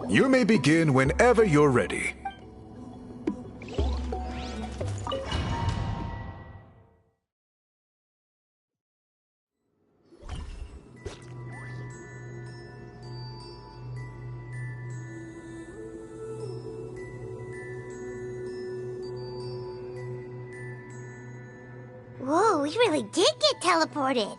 You may begin whenever you're ready. Whoa, we really did get teleported.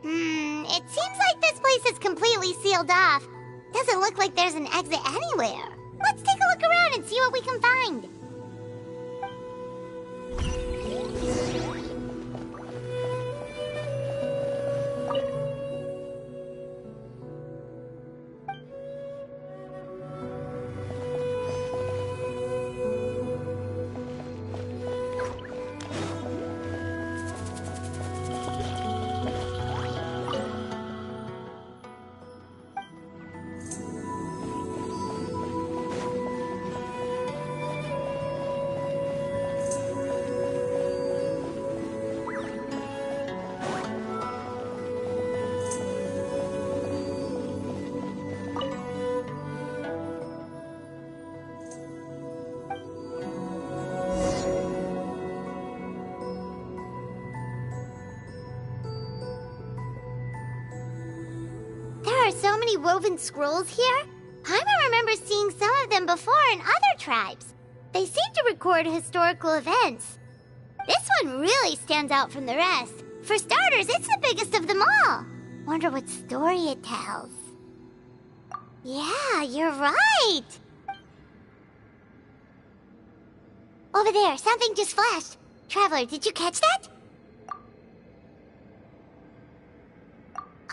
It seems like this place is completely sealed off. Doesn't look like there's an exit anywhere. Let's take a look around and see what we can find. There are so many woven scrolls here. Paimon remembers seeing some of them before in other tribes. They seem to record historical events. This one really stands out from the rest. For starters, it's the biggest of them all. Wonder what story it tells. Yeah, you're right. Over there, something just flashed. Traveler, did you catch that?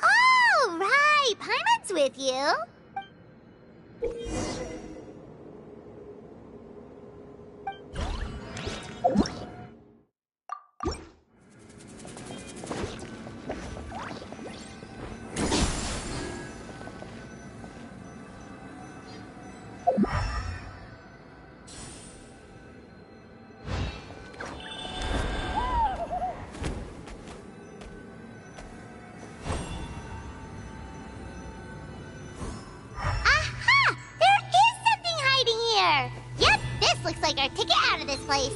Oh, right. Paimon's with you. Looks like our ticket out of this place.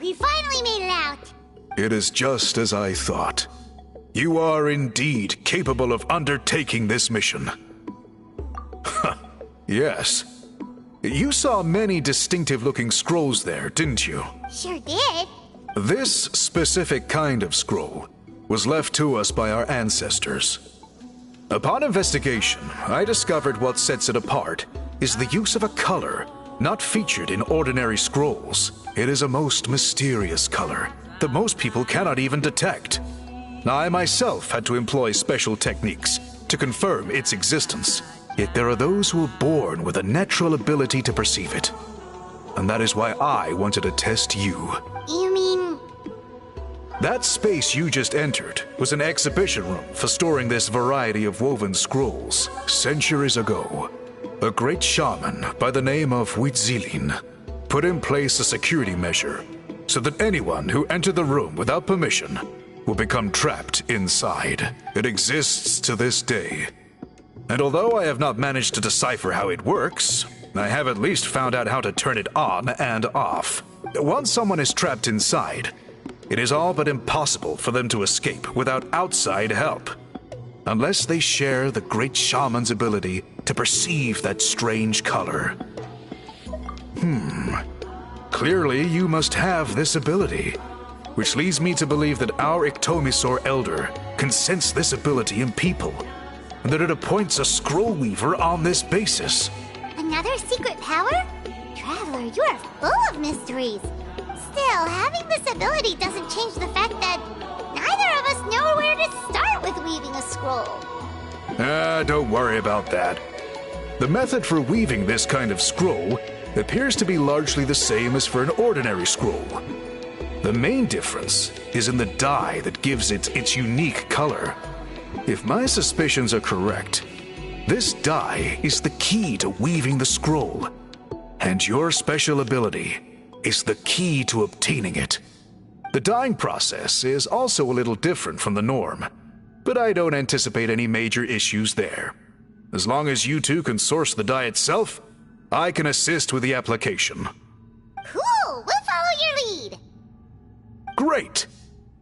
We finally made it out! It is just as I thought. You are indeed capable of undertaking this mission. Yes. You saw many distinctive-looking scrolls there, didn't you? Sure did. This specific kind of scroll was left to us by our ancestors. Upon investigation, I discovered what sets it apart is the use of a color not featured in ordinary scrolls. It is a most mysterious color that most people cannot even detect. I myself had to employ special techniques to confirm its existence. Yet there are those who are born with a natural ability to perceive it. And that is why I wanted to test you. You mean... That space you just entered was an exhibition room for storing this variety of woven scrolls. Centuries ago, a great shaman by the name of Mictlan put in place a security measure so that anyone who entered the room without permission will become trapped inside. It exists to this day. And although I have not managed to decipher how it works, I have at least found out how to turn it on and off. Once someone is trapped inside, it is all but impossible for them to escape without outside help. Unless they share the great shaman's ability to perceive that strange color. Clearly, you must have this ability, which leads me to believe that our Ictomisaur Elder can sense this ability in people, and that it appoints a scroll weaver on this basis. Another secret power? Traveler, you are full of mysteries. Still, having this ability doesn't change the fact that neither of us know where to start with weaving a scroll. Don't worry about that. The method for weaving this kind of scroll appears to be largely the same as for an ordinary scroll. The main difference is in the dye that gives it its unique color. If my suspicions are correct, this dye is the key to weaving the scroll, and your special ability is the key to obtaining it. The dyeing process is also a little different from the norm, but I don't anticipate any major issues there. As long as you two can source the dye itself, I can assist with the application. Cool! We'll follow your lead! Great!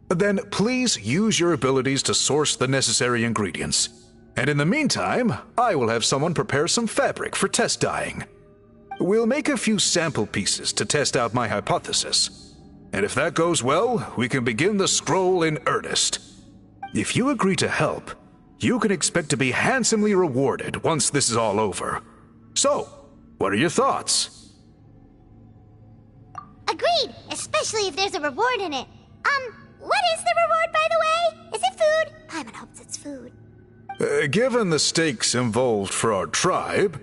Then please use your abilities to source the necessary ingredients. And in the meantime, I will have someone prepare some fabric for test dyeing. We'll make a few sample pieces to test out my hypothesis. And if that goes well, we can begin the scroll in earnest. If you agree to help, you can expect to be handsomely rewarded once this is all over. So, what are your thoughts? Agreed, especially if there's a reward in it. What is the reward, by the way? Is it food? Paimon hopes it's food. Given the stakes involved for our tribe,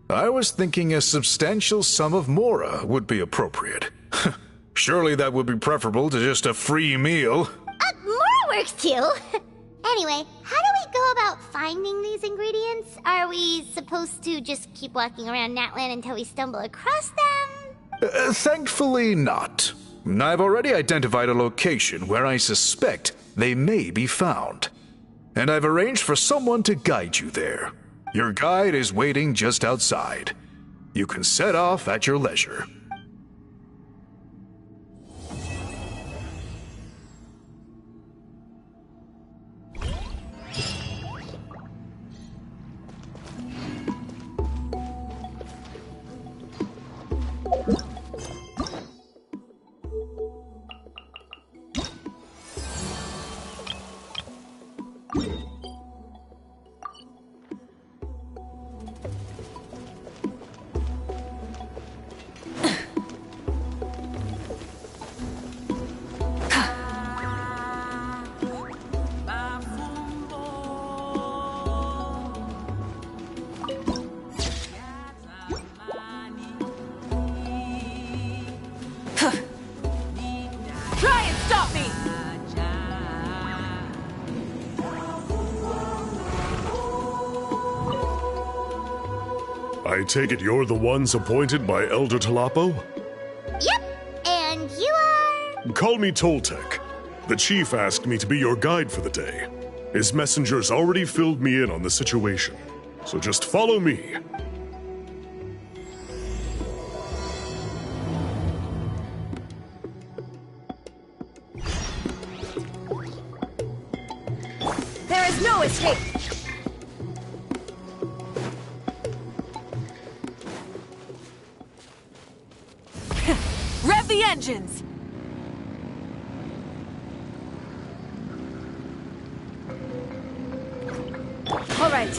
I was thinking a substantial sum of mora would be appropriate. Surely that would be preferable to just a free meal. Mora works too! Anyway, how do we go about finding these ingredients? Are we supposed to just keep walking around Natlan until we stumble across them? Thankfully not. I've already identified a location where I suspect they may be found. And I've arranged for someone to guide you there. Your guide is waiting just outside. You can set off at your leisure. I take it you're the ones appointed by Elder Talapo? Yep, and you are... Call me Toltec. The chief asked me to be your guide for the day. His messengers already filled me in on the situation, so just follow me. There is no escape! Rev the engines! All right.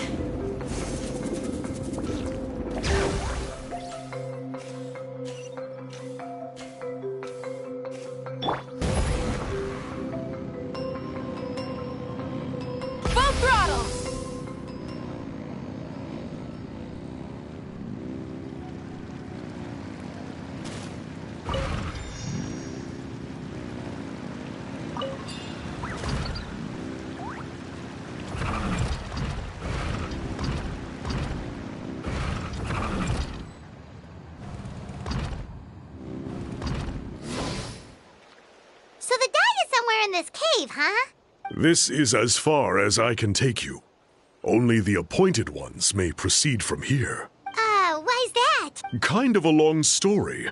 Full throttle! So the dye is somewhere in this cave, huh? This is as far as I can take you. Only the appointed ones may proceed from here. Why's that? Kind of a long story.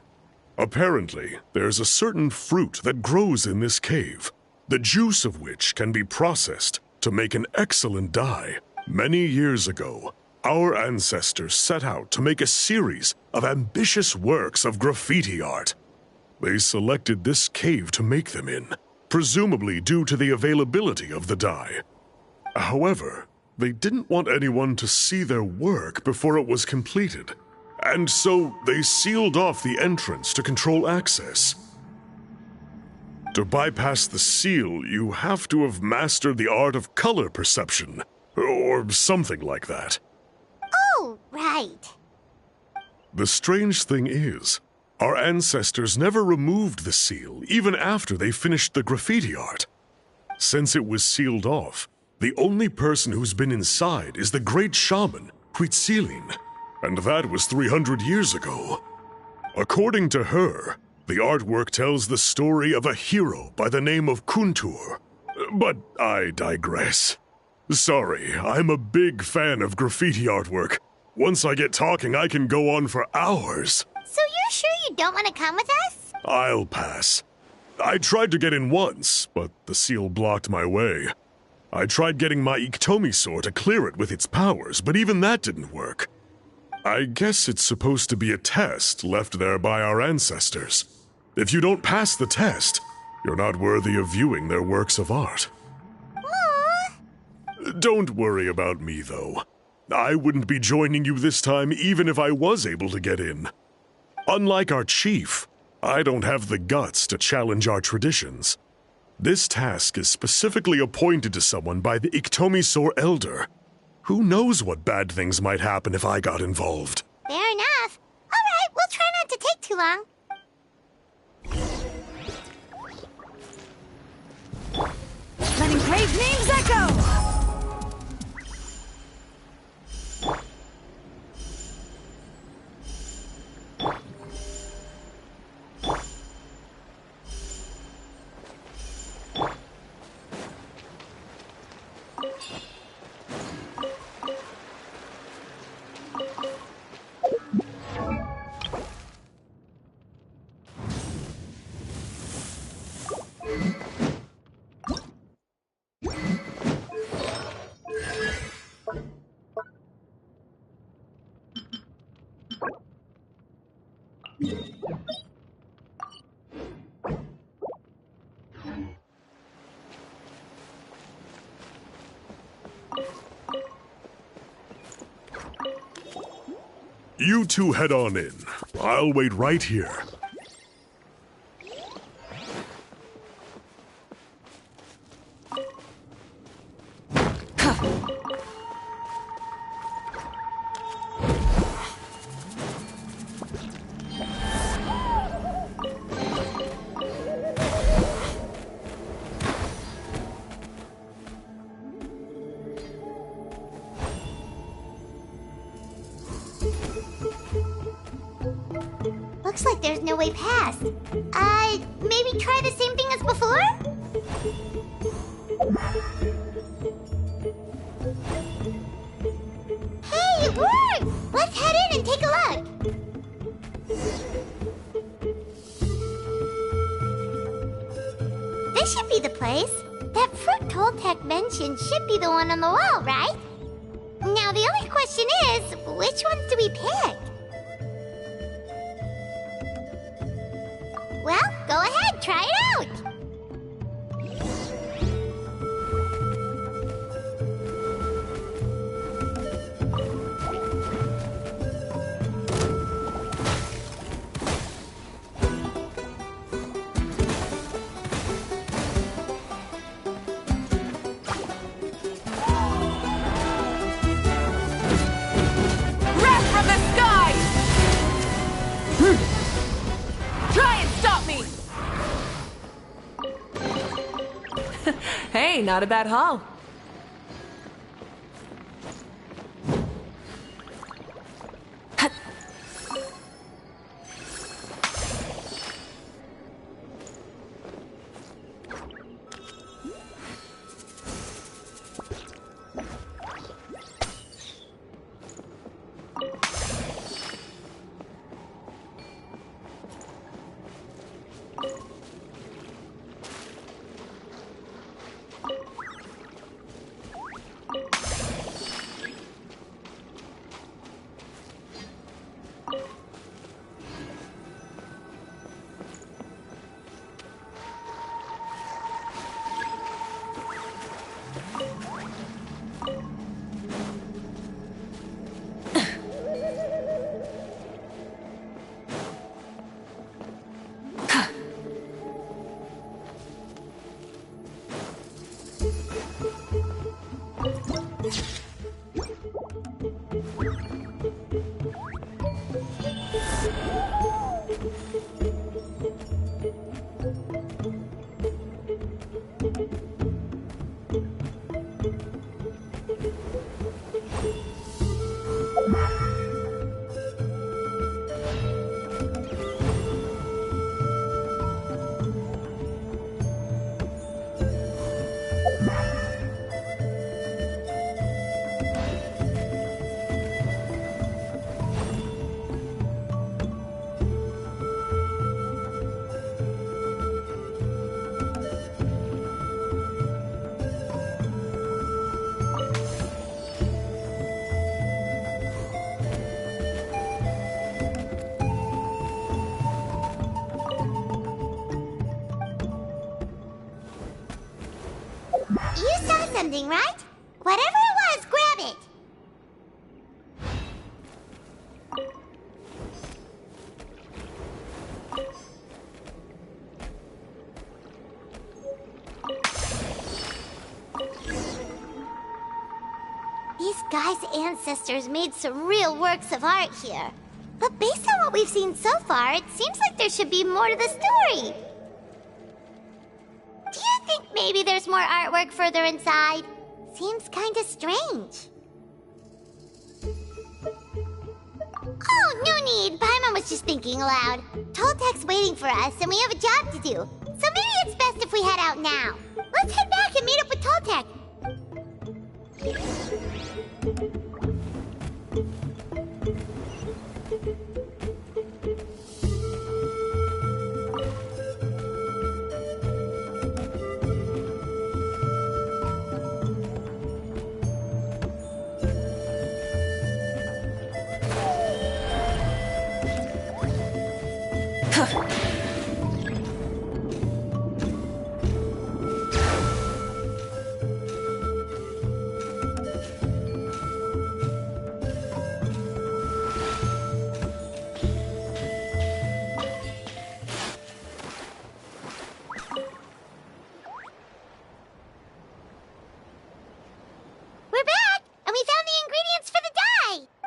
Apparently, there's a certain fruit that grows in this cave, the juice of which can be processed to make an excellent dye. Many years ago, our ancestors set out to make a series of ambitious works of graffiti art. They selected this cave to make them in, presumably due to the availability of the dye. However, they didn't want anyone to see their work before it was completed, and so they sealed off the entrance to control access. To bypass the seal, you have to have mastered the art of color perception, or something like that. Oh, right. The strange thing is, our ancestors never removed the seal, even after they finished the graffiti art. Since it was sealed off, the only person who's been inside is the great shaman, Citlali, and that was 300 years ago. According to her, the artwork tells the story of a hero by the name of Kuntur. But I digress. Sorry, I'm a big fan of graffiti artwork. Once I get talking, I can go on for hours. So you're sure you don't want to come with us? I'll pass. I tried to get in once, but the seal blocked my way. I tried getting my Iktomi to clear it with its powers, but even that didn't work. I guess it's supposed to be a test left there by our ancestors. If you don't pass the test, you're not worthy of viewing their works of art. Aww. Don't worry about me, though. I wouldn't be joining you this time even if I was able to get in. Unlike our chief, I don't have the guts to challenge our traditions. This task is specifically appointed to someone by the Iktomi Elder. Who knows what bad things might happen if I got involved? Fair enough. All right, we'll try not to take too long. Letting grave names echo! You two head on in. I'll wait right here. Looks like there's no way past. Maybe try the same thing as before? Hey, it worked! Let's head in and take a look. This should be the place. That fruit Toltec mentioned should be the one on the wall, right? Now the only question is, which ones do we pick? Well, go ahead, try it out! Wrath from the sky! Try and stop me! Hey, not a bad haul. something, right? Whatever it was, grab it! These guys' ancestors made some real works of art here. But based on what we've seen so far, it seems like there should be more to the story. Do you think maybe there's more artwork further inside? Seems kinda strange. Oh, no need. Paimon was just thinking aloud. Toltek's waiting for us, and we have a job to do. So maybe it's best if we head out now. Let's head back and meet up with Toltek.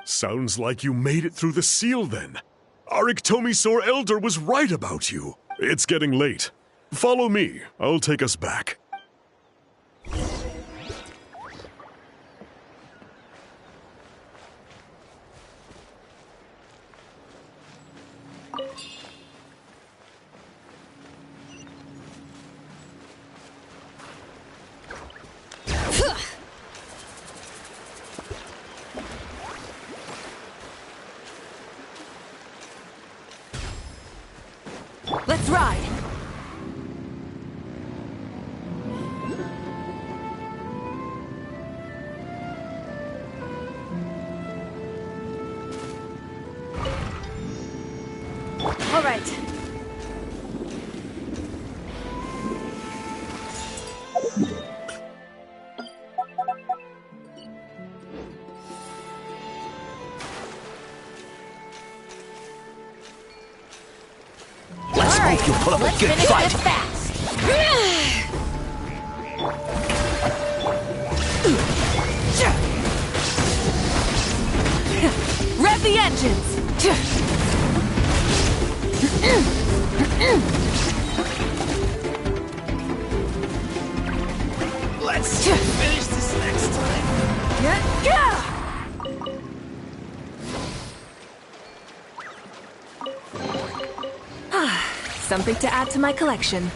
Sounds like you made it through the seal, then. Our Iktomisaur Elder was right about you. It's getting late. Follow me. I'll take us back. Let's ride! All right. Hope you put up a good fight. Fast. Rev the engines. Let's finish this next time. Something to add to my collection.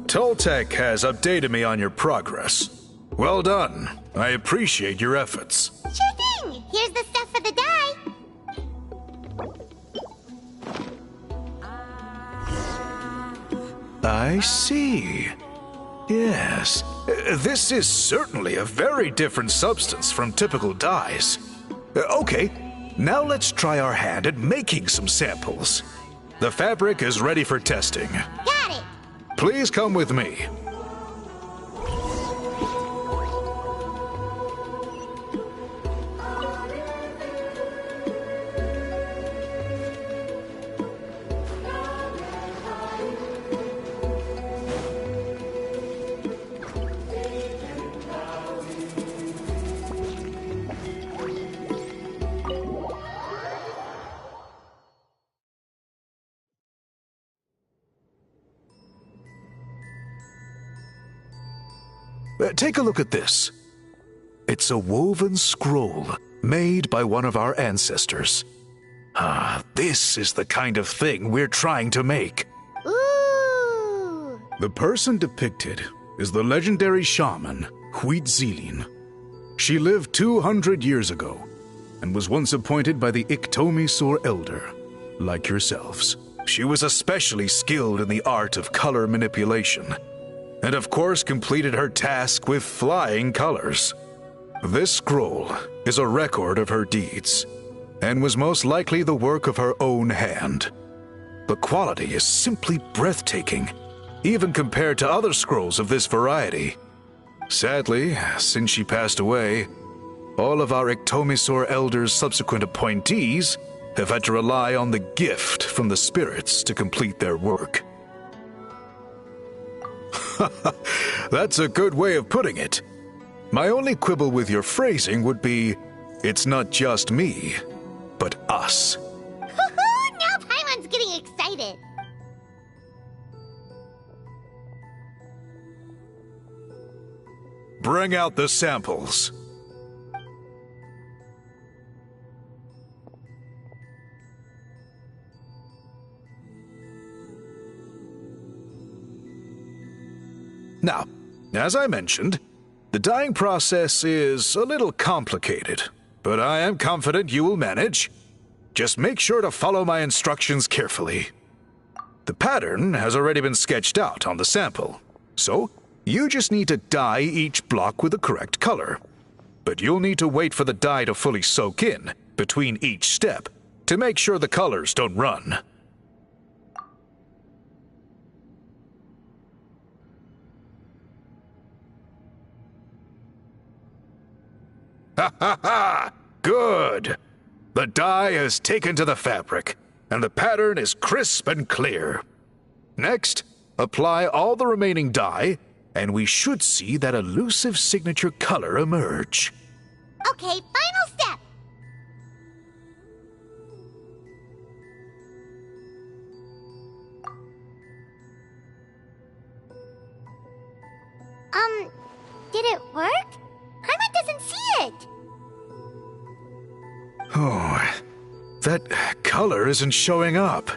Toltec has updated me on your progress. Well done. I appreciate your efforts. Sure thing. Here's the stuff for the dye. I see. Yes. This is certainly a very different substance from typical dyes. Okay, now let's try our hand at making some samples. The fabric is ready for testing. Got it. Please come with me. Take a look at this. It's a woven scroll made by one of our ancestors. This is the kind of thing we're trying to make. Ooh. The person depicted is the legendary shaman, Huitzilin. She lived 200 years ago and was once appointed by the Iktomi-Sur Elder, like yourselves. She was especially skilled in the art of color manipulation, and of course completed her task with flying colors. This scroll is a record of her deeds, and was most likely the work of her own hand. The quality is simply breathtaking, even compared to other scrolls of this variety. Sadly, since she passed away, all of our Ictomisor Elders' subsequent appointees have had to rely on the gift from the spirits to complete their work. That's a good way of putting it. My only quibble with your phrasing would be, it's not just me, but us. Now Paimon's getting excited. Bring out the samples. Now, as I mentioned, the dyeing process is a little complicated, but I am confident you will manage. Just make sure to follow my instructions carefully. The pattern has already been sketched out on the sample, so you just need to dye each block with the correct color. But you'll need to wait for the dye to fully soak in between each step to make sure the colors don't run. Ha ha ha! Good! The dye has taken to the fabric, and the pattern is crisp and clear. Next, apply all the remaining dye, and we should see that elusive signature color emerge. Okay, final step. Did it work? Paimon doesn't see it. Oh, that color isn't showing up.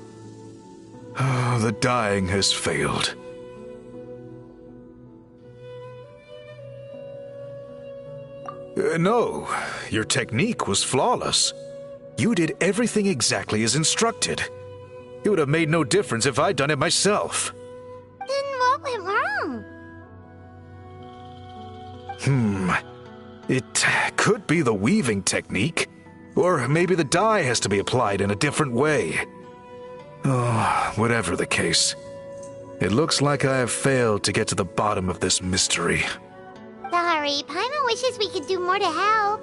Oh, the dyeing has failed. No, your technique was flawless. You did everything exactly as instructed. It would have made no difference if I'd done it myself. Then what went wrong? It could be the weaving technique, or maybe the dye has to be applied in a different way. Oh, whatever the case, it looks like I have failed to get to the bottom of this mystery. Sorry, Paimon wishes we could do more to help.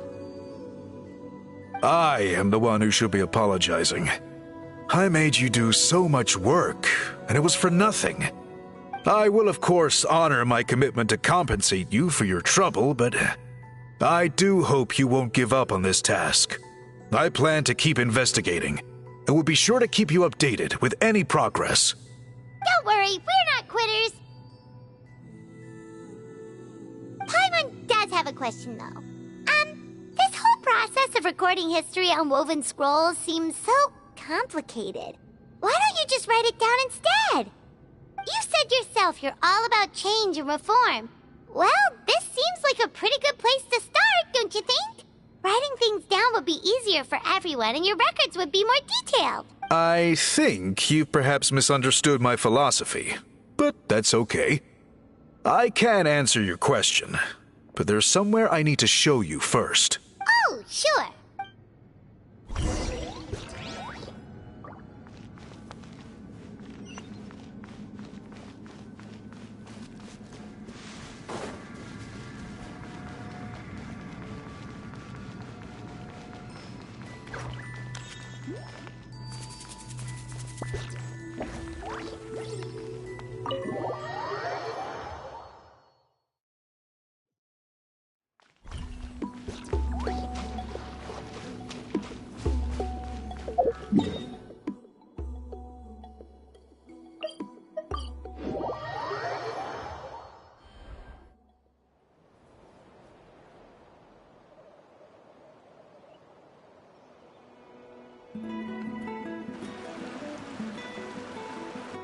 I am the one who should be apologizing. I made you do so much work, and it was for nothing. I will, of course, honor my commitment to compensate you for your trouble, but I do hope you won't give up on this task. I plan to keep investigating, and will be sure to keep you updated with any progress. Don't worry, we're not quitters. Paimon does have a question, though. This whole process of recording history on woven scrolls seems so complicated. Why don't you just write it down instead? You said yourself you're all about change and reform. Well, this seems like a pretty good place to start, don't you think? Writing things down would be easier for everyone, and your records would be more detailed. I think you've perhaps misunderstood my philosophy, but that's okay. I can answer your question, but there's somewhere I need to show you first. Oh, sure.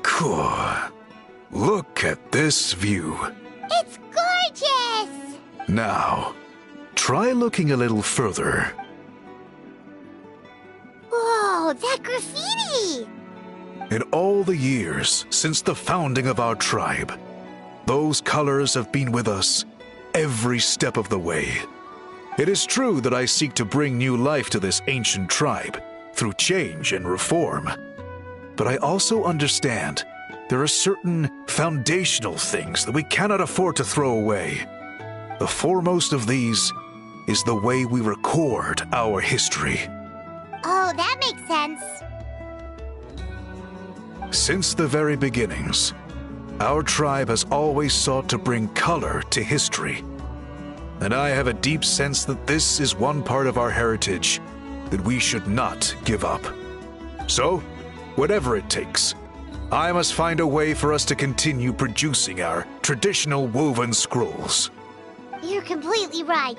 Cool. Look at this view. It's gorgeous! Now, try looking a little further. Whoa, that graffiti! In all the years since the founding of our tribe, those colors have been with us every step of the way. It is true that I seek to bring new life to this ancient tribe through change and reform. But I also understand there are certain foundational things that we cannot afford to throw away. The foremost of these is the way we record our history. Oh, that makes sense. Since the very beginnings, our tribe has always sought to bring color to history. And I have a deep sense that this is one part of our heritage that we should not give up. So, whatever it takes, I must find a way for us to continue producing our traditional woven scrolls. You're completely right.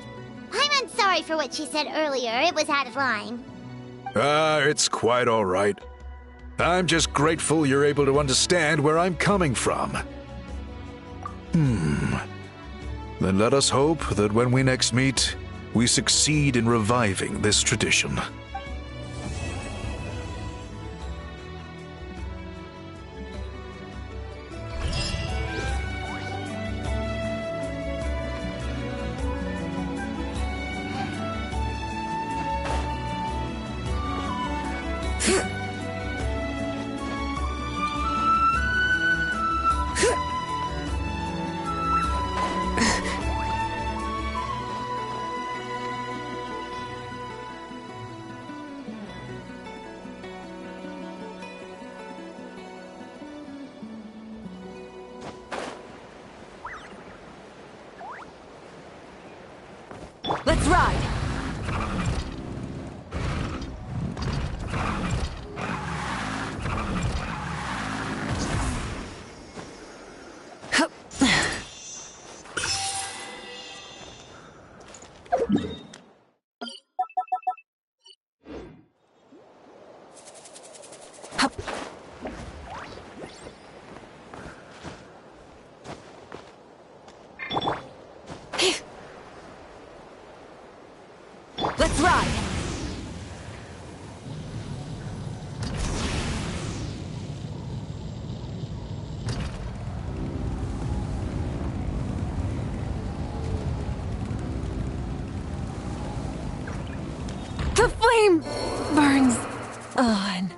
I'm sorry for what she said earlier. It was out of line. It's quite all right. I'm just grateful you're able to understand where I'm coming from. Then let us hope that when we next meet, we succeed in reviving this tradition. Let's ride! Hup. Hup. Let's ride! The flame burns on.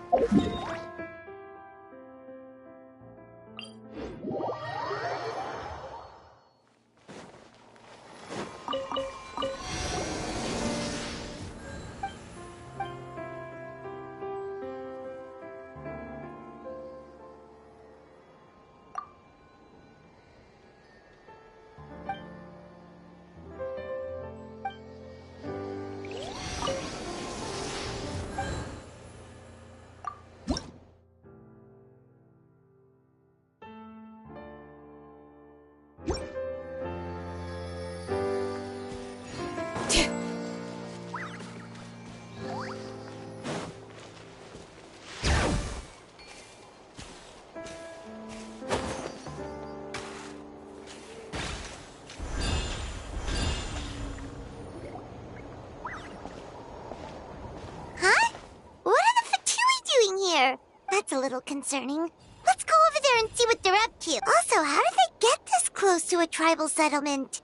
That's a little concerning. Let's go over there and see what they're up to. Also, how did they get this close to a tribal settlement?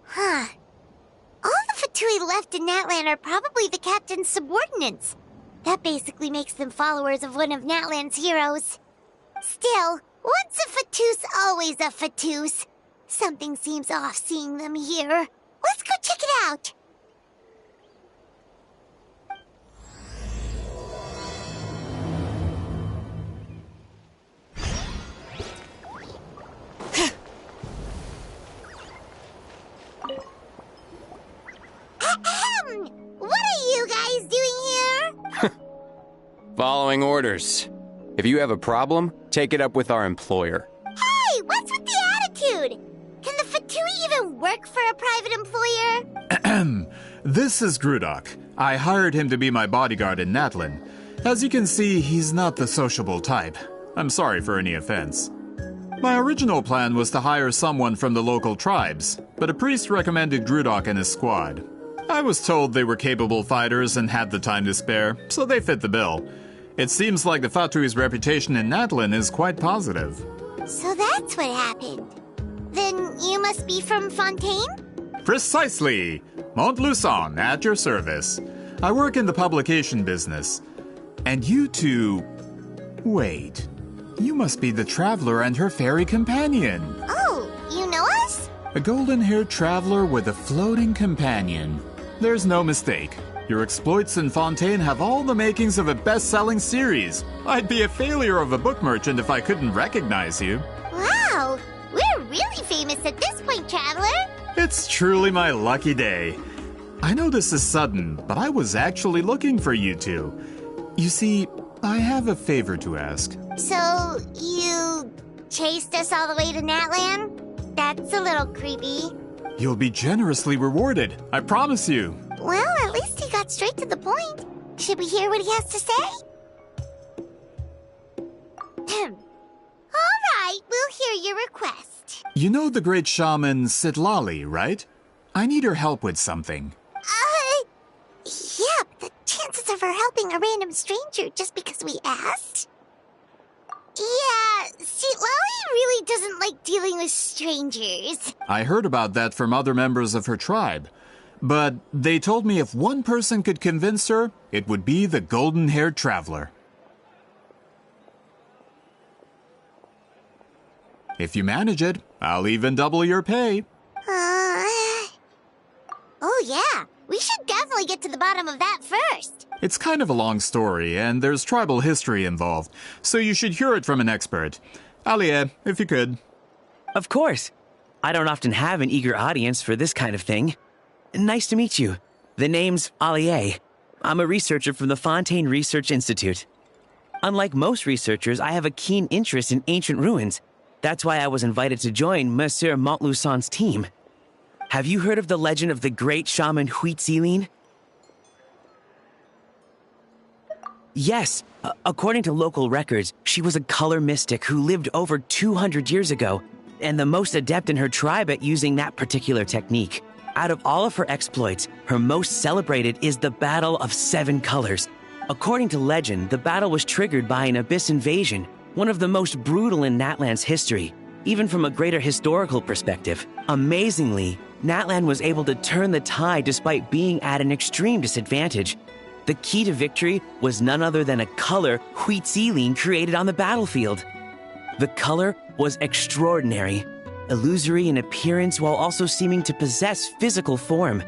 Huh. All the Fatui left in Natlan are probably the captain's subordinates. That basically makes them followers of one of Natlan's heroes. Still, once a Fatus, always a Fatus. Something seems off seeing them here. Let's go check it out. What are you guys doing here? Following orders. If you have a problem, take it up with our employer. Hey, what's with the attitude? Can the Fatui even work for a private employer? This is Grudok. I hired him to be my bodyguard in Natlan. As you can see, he's not the sociable type. I'm sorry for any offense. My original plan was to hire someone from the local tribes, but a priest recommended Grudok and his squad. I was told they were capable fighters and had the time to spare, so they fit the bill. It seems like the Fatui's reputation in Natlan is quite positive. So that's what happened. Then you must be from Fontaine? Precisely! Montluçon, at your service. I work in the publication business. And you two... Wait. You must be the traveler and her fairy companion. Oh, you know us? A golden-haired traveler with a floating companion. There's no mistake. Your exploits in Fontaine have all the makings of a best-selling series. I'd be a failure of a book merchant if I couldn't recognize you. Wow, we're really famous at this point, Traveler. It's truly my lucky day. I know this is sudden, but I was actually looking for you two. You see, I have a favor to ask. So, you chased us all the way to Natlan? That's a little creepy. You'll be generously rewarded, I promise you. Well, at least he got straight to the point. Should we hear what he has to say? All right, we'll hear your request. You know the great shaman Citlali, right? I need her help with something. Yeah, but the chances of her helping a random stranger just because we asked? Yeah, Citlali really doesn't like dealing with strangers. I heard about that from other members of her tribe. But they told me if one person could convince her, it would be the golden-haired traveler. If you manage it, I'll even double your pay. Oh yeah, we should definitely get to the bottom of that first. It's kind of a long story, and there's tribal history involved, so you should hear it from an expert. Alie, if you could. Of course. I don't often have an eager audience for this kind of thing. Nice to meet you. The name's Alie. I'm a researcher from the Fontaine Research Institute. Unlike most researchers, I have a keen interest in ancient ruins. That's why I was invited to join Monsieur Montluçon's team. Have you heard of the legend of the great shaman Citlali? Yes. According to local records, she was a color mystic who lived over 200 years ago, and the most adept in her tribe at using that particular technique. Out of all of her exploits, her most celebrated is the Battle of Seven Colors. According to legend, the battle was triggered by an abyss invasion, one of the most brutal in Natlan's history, even from a greater historical perspective. Amazingly, Natlan was able to turn the tide despite being at an extreme disadvantage. The key to victory was none other than a color Citlali created on the battlefield. The color was extraordinary, illusory in appearance while also seeming to possess physical form.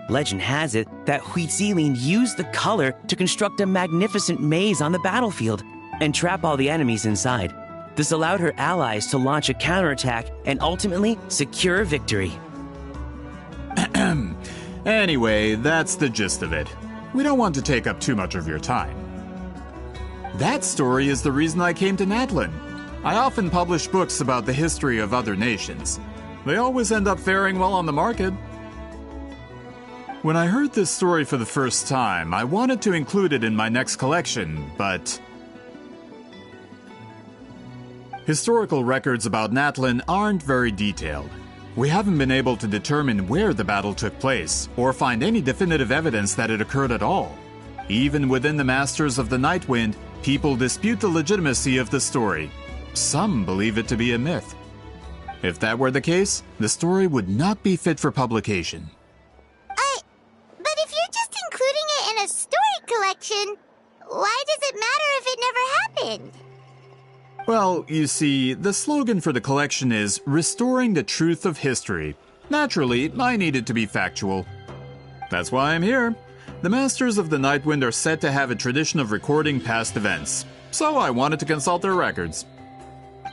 Legend has it that Citlali used the color to construct a magnificent maze on the battlefield and trap all the enemies inside. This allowed her allies to launch a counterattack and ultimately secure victory. Anyway, that's the gist of it. We don't want to take up too much of your time. That story is the reason I came to Natlan. I often publish books about the history of other nations. They always end up faring well on the market. When I heard this story for the first time, I wanted to include it in my next collection, but... Historical records about Natlan aren't very detailed. We haven't been able to determine where the battle took place, or find any definitive evidence that it occurred at all. Even within the Masters of the Nightwind, people dispute the legitimacy of the story. Some believe it to be a myth. If that were the case, the story would not be fit for publication. But if you're just including it in a story collection, why does it matter if it never happened? Well, you see, the slogan for the collection is Restoring the Truth of History. Naturally, I need it to be factual. That's why I'm here. The Masters of the Nightwind are said to have a tradition of recording past events, so I wanted to consult their records.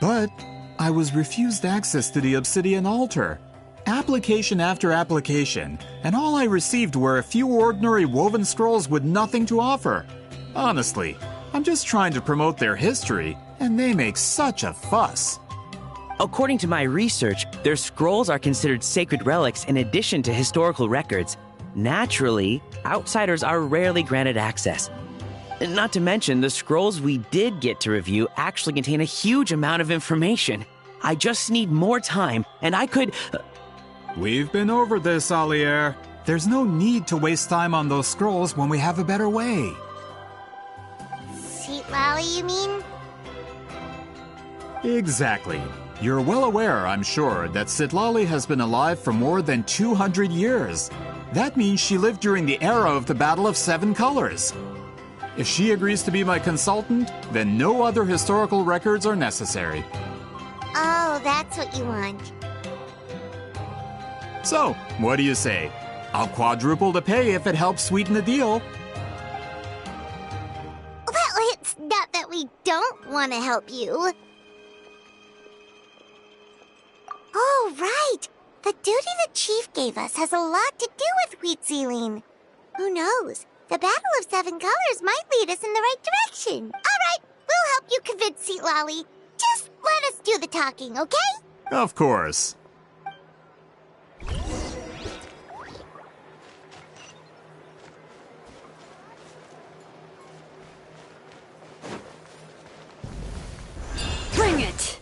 But I was refused access to the Obsidian Altar. Application after application, and all I received were a few ordinary woven scrolls with nothing to offer. Honestly, I'm just trying to promote their history, and they make such a fuss. According to my research, their scrolls are considered sacred relics in addition to historical records. Naturally, outsiders are rarely granted access. Not to mention, the scrolls we did get to review actually contain a huge amount of information. I just need more time, and I could... We've been over this, Alier. There's no need to waste time on those scrolls when we have a better way. Citlali, you mean? Exactly. You're well aware, I'm sure, that Citlali has been alive for more than 200 years. That means she lived during the era of the Battle of Seven Colors. If she agrees to be my consultant, then no other historical records are necessary. Oh, that's what you want. So, what do you say? I'll quadruple the pay if it helps sweeten the deal. Well, it's not that we don't want to help you. Oh, right. The duty the chief gave us has a lot to do with wheat sealing. Who knows? The Battle of Seven Colors might lead us in the right direction. All right, we'll help you convince Citlali. Just let us do the talking, okay? Of course. Bring it!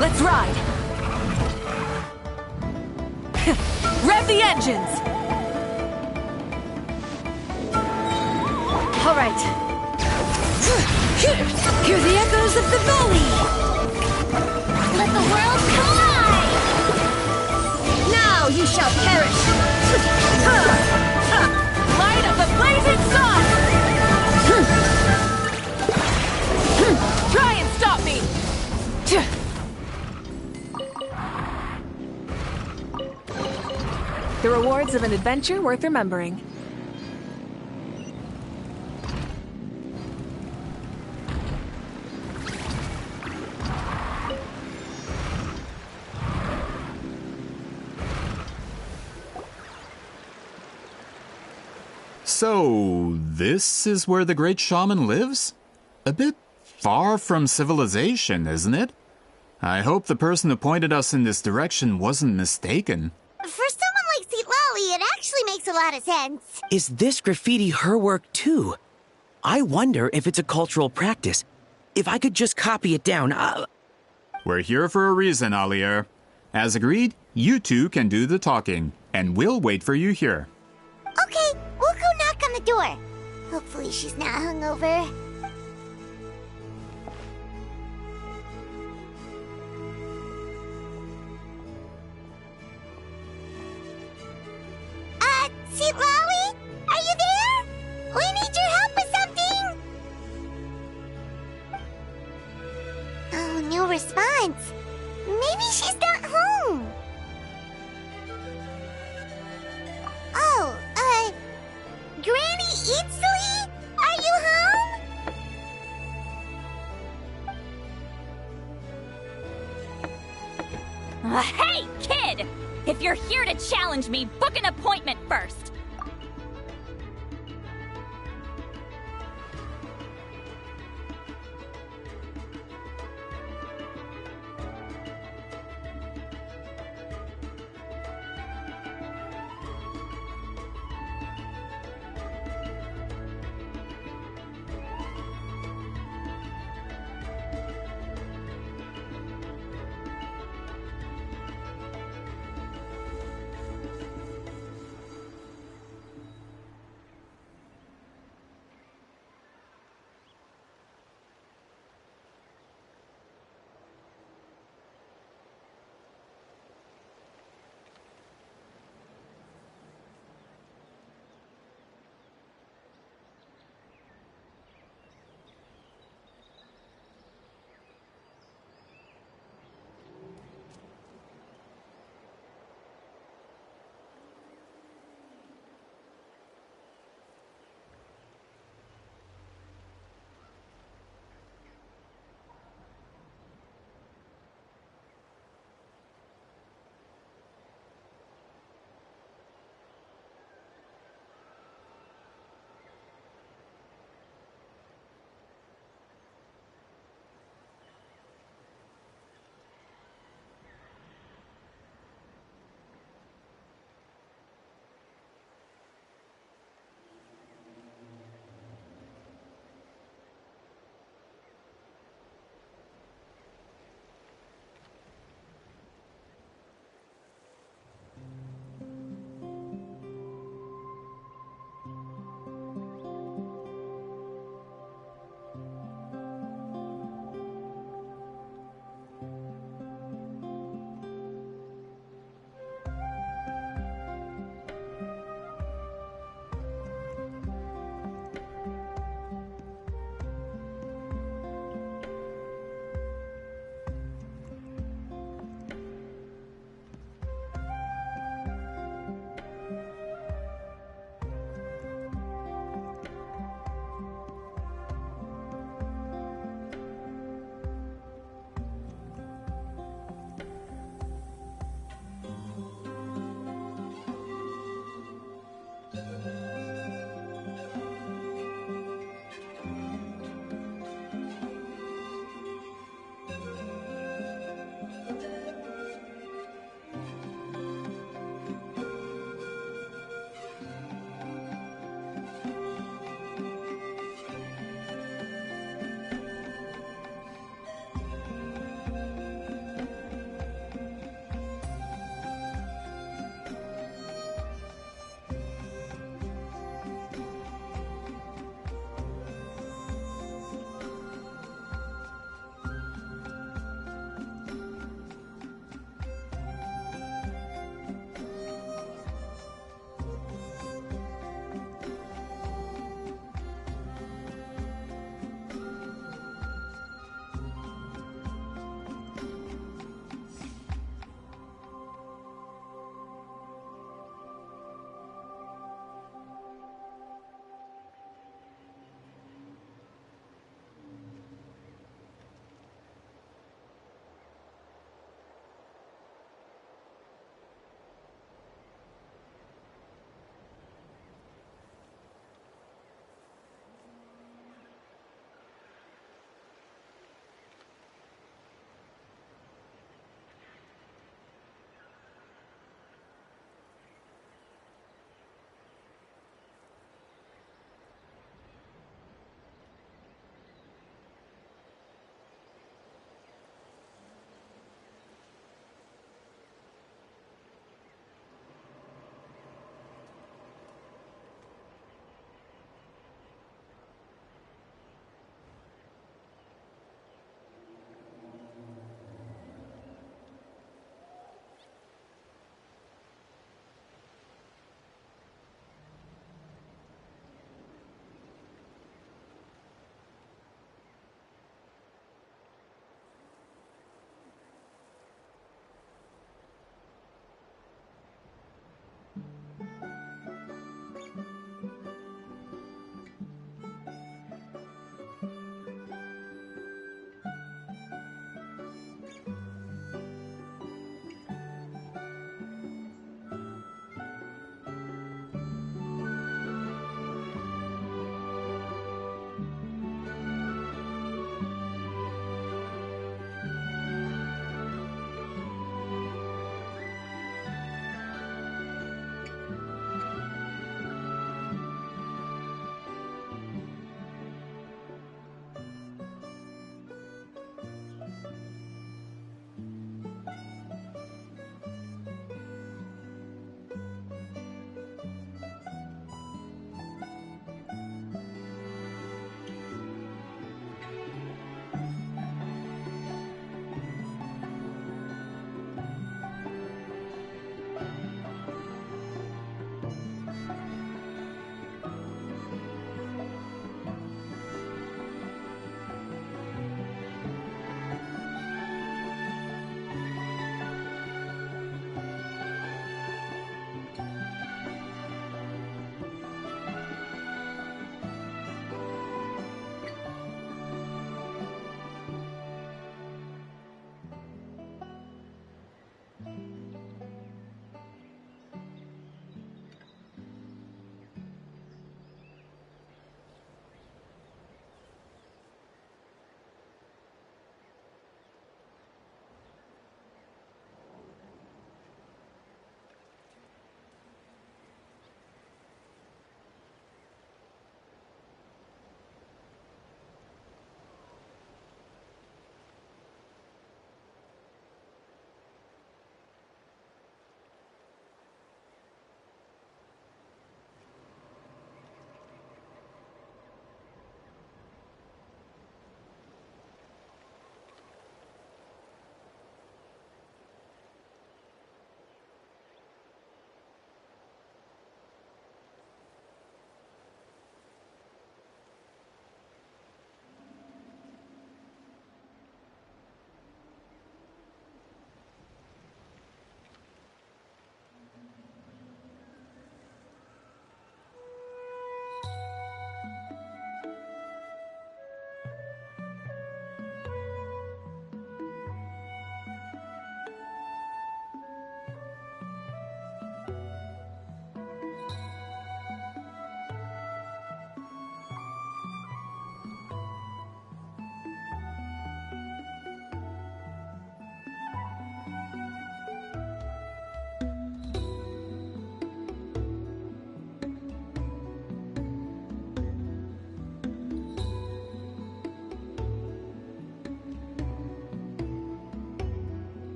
Let's ride! Rev the engines! All right. Hear the echoes of the valley! Let the world collide! Now you shall perish! Light of the blazing sun! Try and stop me! The rewards of an adventure worth remembering. So, this is where the great shaman lives? A bit far from civilization, isn't it? I hope the person who pointed us in this direction wasn't mistaken. For someone like Citlali, it actually makes a lot of sense. Is this graffiti her work too? I wonder if it's a cultural practice. If I could just copy it down, We're here for a reason, Alier. As agreed, you two can do the talking, and we'll wait for you here. Okay, we'll go knock on the door. Hopefully she's not hungover. Citlali? Are you there? We need your help with something! Oh, no response. Maybe she's not home. Oh, Granny Citlali? Are you home? Hey, kid! If you're here to challenge me, book an appointment first.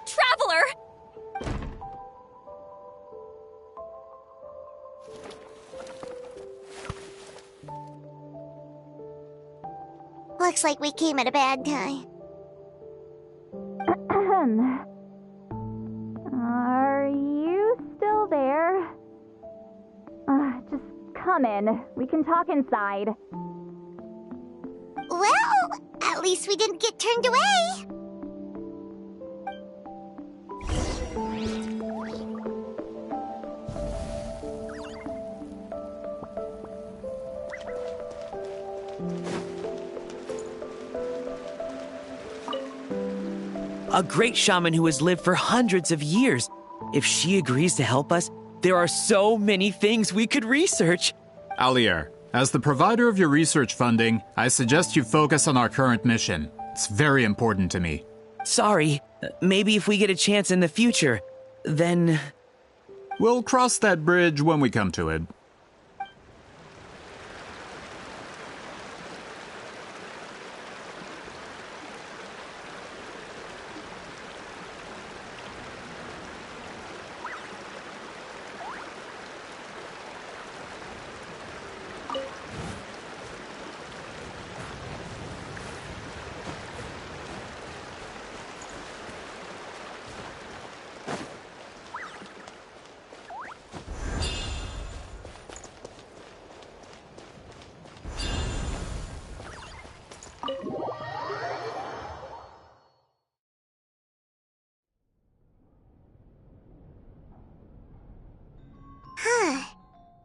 Traveler! Looks like we came at a bad time. Are you still there? Just come in. We can talk inside. Well, at least we didn't get turned away. A great shaman who has lived for hundreds of years. If she agrees to help us, there are so many things we could research. Alier, as the provider of your research funding, I suggest you focus on our current mission. It's very important to me. Sorry, maybe if we get a chance in the future, then... We'll cross that bridge when we come to it.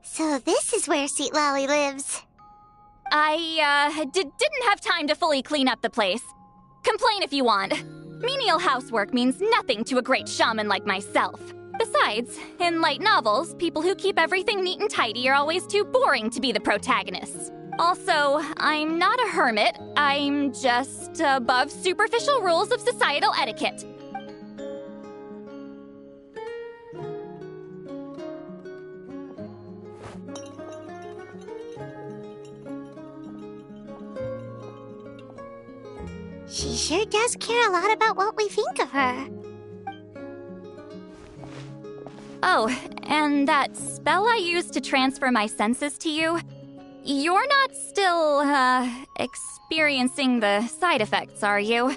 So this is where Citlali lives. I, didn't have time to fully clean up the place. Complain if you want. Menial housework means nothing to a great shaman like myself. Besides, in light novels, people who keep everything neat and tidy are always too boring to be the protagonists. Also, I'm not a hermit. I'm just above superficial rules of societal etiquette. She sure does care a lot about what we think of her. Oh, and that spell I used to transfer my senses to you, you're not still, experiencing the side effects, are you?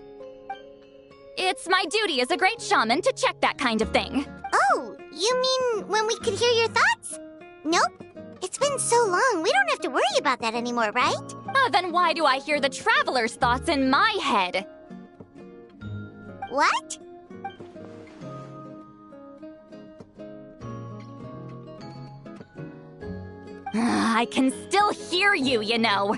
It's my duty as a great shaman to check that kind of thing. Oh, you mean when we could hear your thoughts? Nope. It's been so long, we don't have to worry about that anymore, right? Then why do I hear the traveler's thoughts in my head? What? I can still hear you, you know.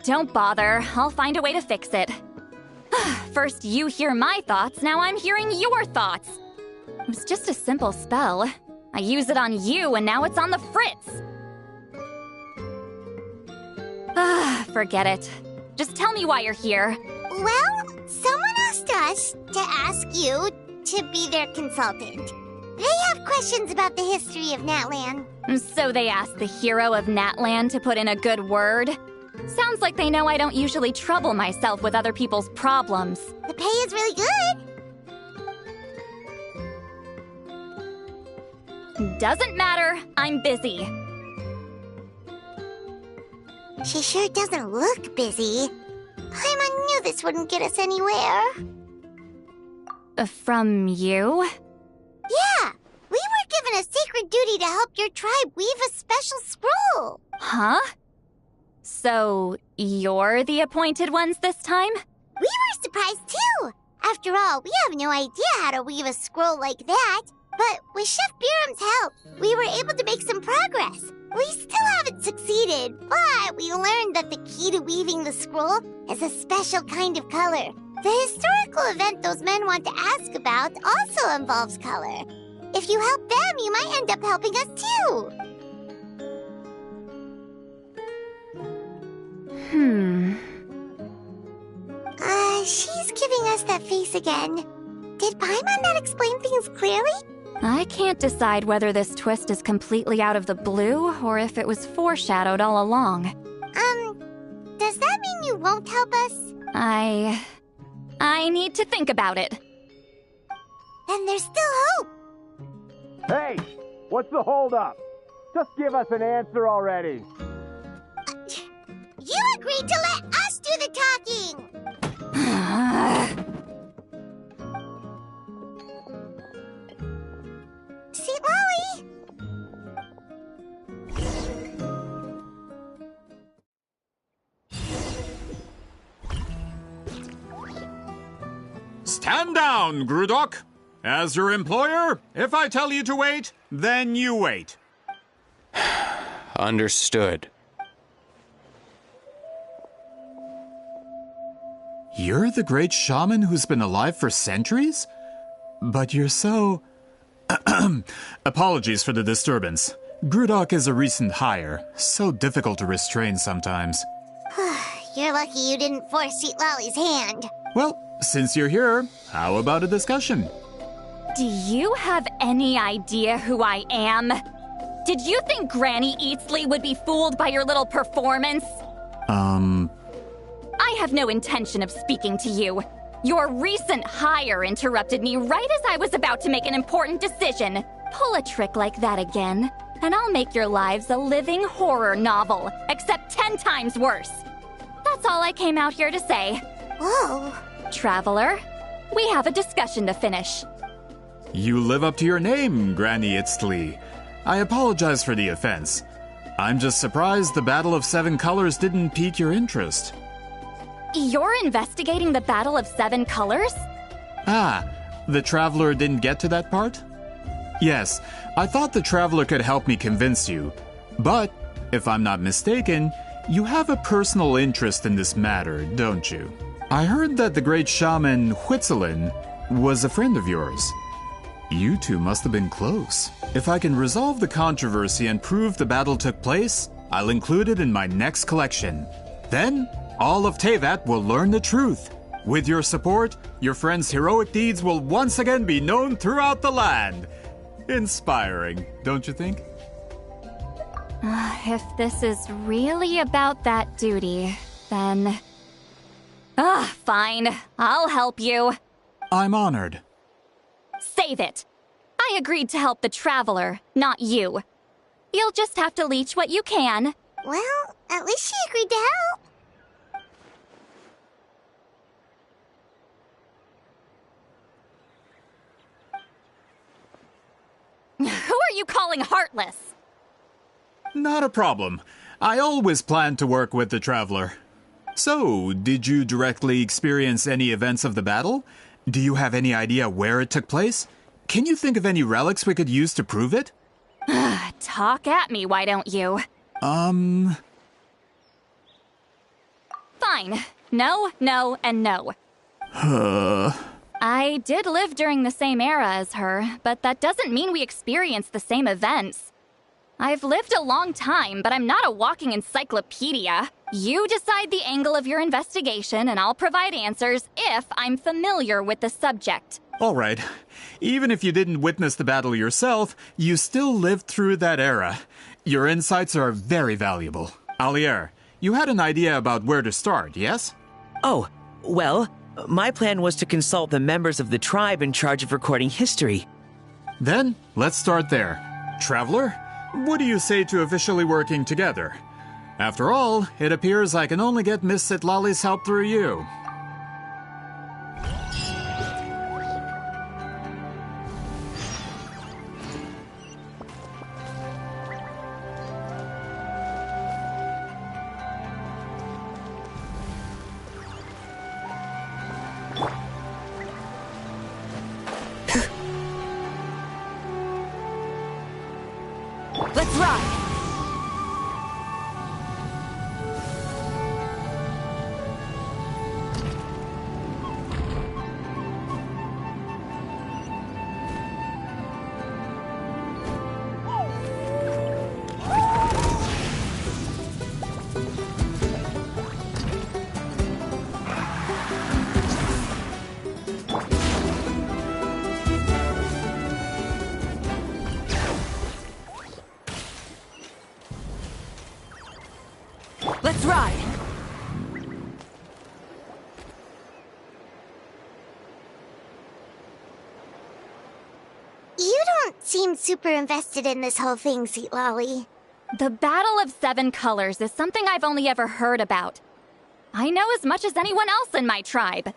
Don't bother. I'll find a way to fix it. First you hear my thoughts, now I'm hearing your thoughts. It was just a simple spell. I use it on you, and now it's on the fritz. Forget it. Just tell me why you're here. Well, someone asked us to ask you to be their consultant. They have questions about the history of Natlan. So they asked the hero of Natlan to put in a good word? Sounds like they know I don't usually trouble myself with other people's problems. The pay is really good. Doesn't matter. I'm busy. She sure doesn't look busy. Paimon knew this wouldn't get us anywhere. From you? Yeah, we were given a sacred duty to help your tribe weave a special scroll. Huh? So, you're the appointed ones this time? We were surprised too. After all, we have no idea how to weave a scroll like that. But with Chef Biram's help, we were able to make some progress. We still haven't succeeded, but we learned that the key to weaving the scroll is a special kind of color. The historical event those men want to ask about also involves color. If you help them, you might end up helping us too. She's giving us that face again. Did Paimon not explain things clearly? I can't decide whether this twist is completely out of the blue or if it was foreshadowed all along. Does that mean you won't help us? I need to think about it. Then there's still hope. Hey, what's the holdup? Just give us an answer already. You agreed to let us do the talking! Citlali! Stand down, Grudok. As your employer, if I tell you to wait, then you wait. Understood. You're the great shaman who's been alive for centuries? But you're so... Apologies for the disturbance. Grudok is a recent hire, so difficult to restrain sometimes. You're lucky you didn't force Citlali's hand. Well, since you're here, how about a discussion? Do you have any idea who I am? Did you think Granny Eatsley would be fooled by your little performance? I have no intention of speaking to you. Your recent hire interrupted me right as I was about to make an important decision. Pull a trick like that again, and I'll make your lives a living horror novel, except 10 times worse. That's all I came out here to say. Whoa. Traveler, we have a discussion to finish. You live up to your name, Granny Itztli. I apologize for the offense. I'm just surprised the Battle of Seven Colors didn't pique your interest. You're investigating the Battle of Seven Colors? Ah, the Traveler didn't get to that part? Yes, I thought the Traveler could help me convince you. But, if I'm not mistaken, you have a personal interest in this matter, don't you? I heard that the great shaman Huitzilin was a friend of yours. You two must have been close. If I can resolve the controversy and prove the battle took place, I'll include it in my next collection. Then, all of Teyvat will learn the truth. With your support, your friend's heroic deeds will once again be known throughout the land. Inspiring, don't you think? If this is really about that duty, then... fine. I'll help you. I'm honored. Save it. I agreed to help the Traveler, not you. You'll just have to leech what you can. Well, at least she agreed to help. Who are you calling heartless? Not a problem. I always planned to work with the Traveler. So, did you directly experience any events of the battle? Do you have any idea where it took place? Can you think of any relics we could use to prove it? Talk at me, why don't you? Fine. No, no, and no. I did live during the same era as her, but that doesn't mean we experienced the same events. I've lived a long time, but I'm not a walking encyclopedia. You decide the angle of your investigation, and I'll provide answers if I'm familiar with the subject. All right. Even if you didn't witness the battle yourself, you still lived through that era. Your insights are very valuable. Alier, you had an idea about where to start, yes? Oh, well, my plan was to consult the members of the tribe in charge of recording history. Then, let's start there. Traveler, what do you say to officially working together? After all, it appears I can only get Miss Citlali's help through you. Let's ride! Let's ride! You don't seem super invested in this whole thing, Citlali. The Battle of Seven Colors is something I've only ever heard about. I know as much as anyone else in my tribe.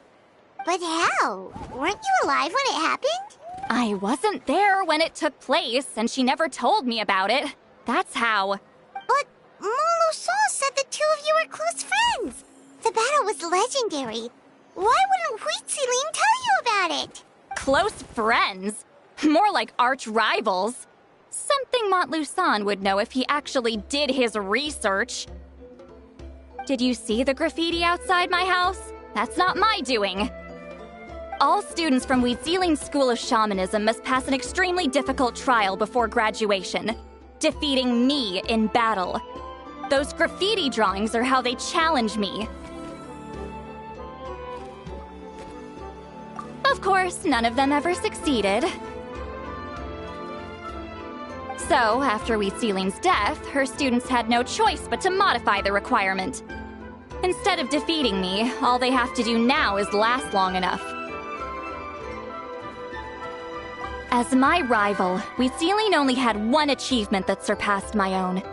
But how? Weren't you alive when it happened? I wasn't there when it took place, and she never told me about it. That's how. But Molo-san said the two of you were close friends. The battle was legendary. Why wouldn't Citlali tell you about it? Close friends? More like arch rivals. Something Montlusan would know if he actually did his research. Did you see the graffiti outside my house? That's not my doing. All students from Citlali's School of Shamanism must pass an extremely difficult trial before graduation, defeating me in battle. Those graffiti drawings are how they challenge me. Of course, none of them ever succeeded. So, after Citlali's death, her students had no choice but to modify the requirement. Instead of defeating me, all they have to do now is last long enough. As my rival, Citlali only had one achievement that surpassed my own,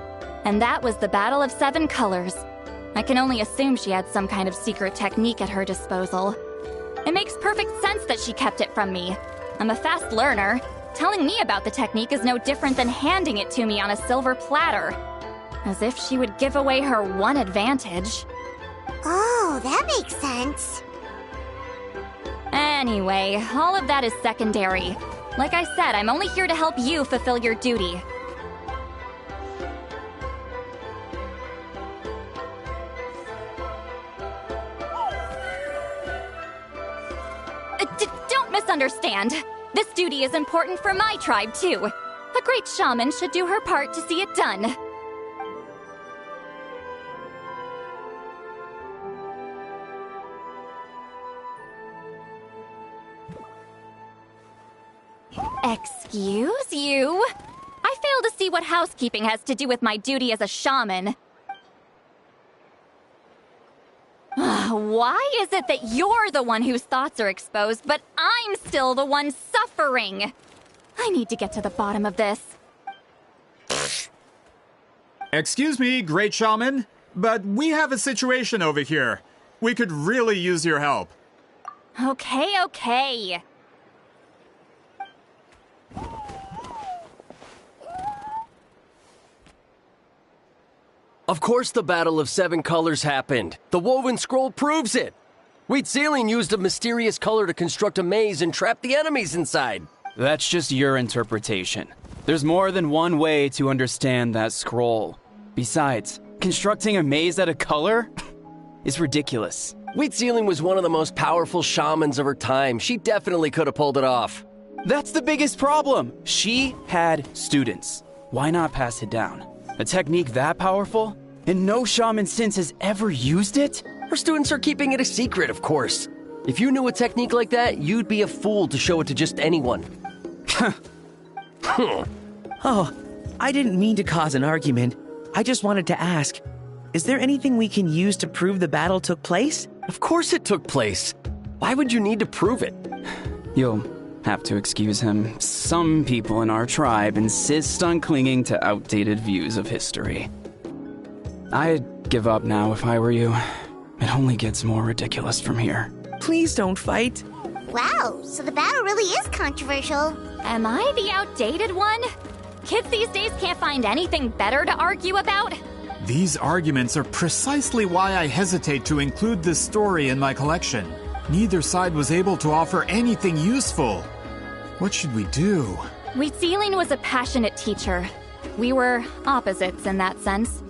and that was the Battle of Seven Colors. I can only assume she had some kind of secret technique at her disposal. It makes perfect sense that she kept it from me. I'm a fast learner. Telling me about the technique is no different than handing it to me on a silver platter. As if she would give away her one advantage. Oh, that makes sense. Anyway, all of that is secondary. Like I said, I'm only here to help you fulfill your duty. Don't misunderstand. This duty is important for my tribe, too. A great shaman should do her part to see it done. Excuse you? I fail to see what housekeeping has to do with my duty as a shaman. Why is it that you're the one whose thoughts are exposed, but I'm still the one suffering? I need to get to the bottom of this. Excuse me, Great Shaman, but we have a situation over here. We could really use your help. Okay. Of course the Battle of Seven Colors happened. The woven scroll proves it. Citlali used a mysterious color to construct a maze and trap the enemies inside. That's just your interpretation. There's more than one way to understand that scroll. Besides, constructing a maze out of color is ridiculous. Citlali was one of the most powerful shamans of her time. She definitely could have pulled it off. That's the biggest problem. She had students. Why not pass it down? A technique that powerful? And no shaman since has ever used it? Her students are keeping it a secret, of course. If you knew a technique like that, you'd be a fool to show it to just anyone. Oh, I didn't mean to cause an argument. I just wanted to ask, is there anything we can use to prove the battle took place? Of course it took place. Why would you need to prove it? You'll have to excuse him. Some people in our tribe insist on clinging to outdated views of history. I'd give up now if I were you. It only gets more ridiculous from here. Please don't fight. Wow, so the battle really is controversial. Am I the outdated one? Kids these days can't find anything better to argue about? These arguments are precisely why I hesitate to include this story in my collection. Neither side was able to offer anything useful. What should we do? Citlali was a passionate teacher. We were opposites in that sense.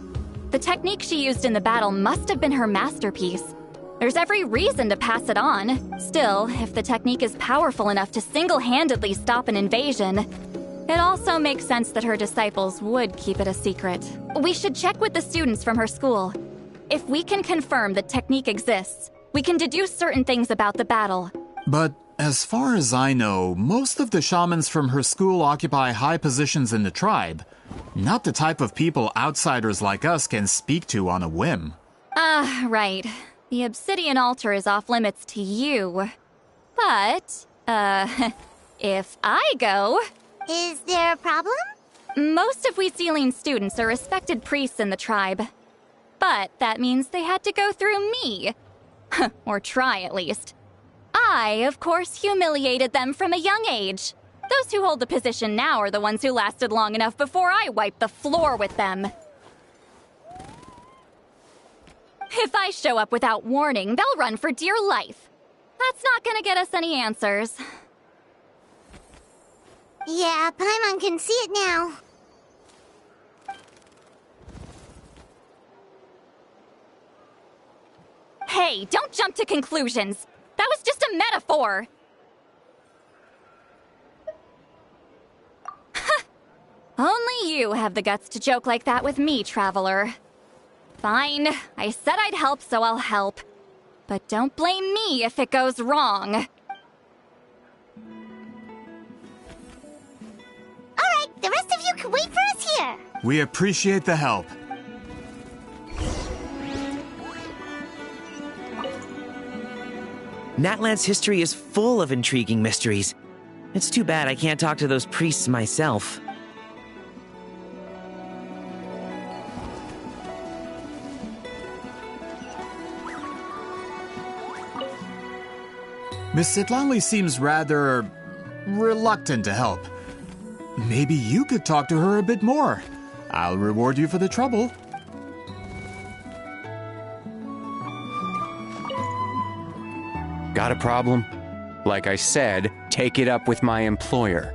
The technique she used in the battle must have been her masterpiece. There's every reason to pass it on. Still, if the technique is powerful enough to single-handedly stop an invasion, it also makes sense that her disciples would keep it a secret. We should check with the students from her school. If we can confirm the technique exists, we can deduce certain things about the battle. But as far as I know, most of the shamans from her school occupy high positions in the tribe. Not the type of people outsiders like us can speak to on a whim. Right. The obsidian altar is off limits to you. But, if I go... Is there a problem? Most of Citlali's students are respected priests in the tribe. But that means they had to go through me. Or try, at least. I, of course, humiliated them from a young age. Those who hold the position now are the ones who lasted long enough before I wiped the floor with them. If I show up without warning, they'll run for dear life. That's not gonna get us any answers. Yeah, Paimon can see it now. Hey, don't jump to conclusions. That was just a metaphor. Only you have the guts to joke like that with me, Traveler. Fine, I said I'd help, so I'll help. But don't blame me if it goes wrong. Alright, the rest of you can wait for us here. We appreciate the help. Natlan's history is full of intriguing mysteries. It's too bad I can't talk to those priests myself. Miss Citlali seems rather reluctant to help. Maybe you could talk to her a bit more. I'll reward you for the trouble. Got a problem? Like I said, take it up with my employer.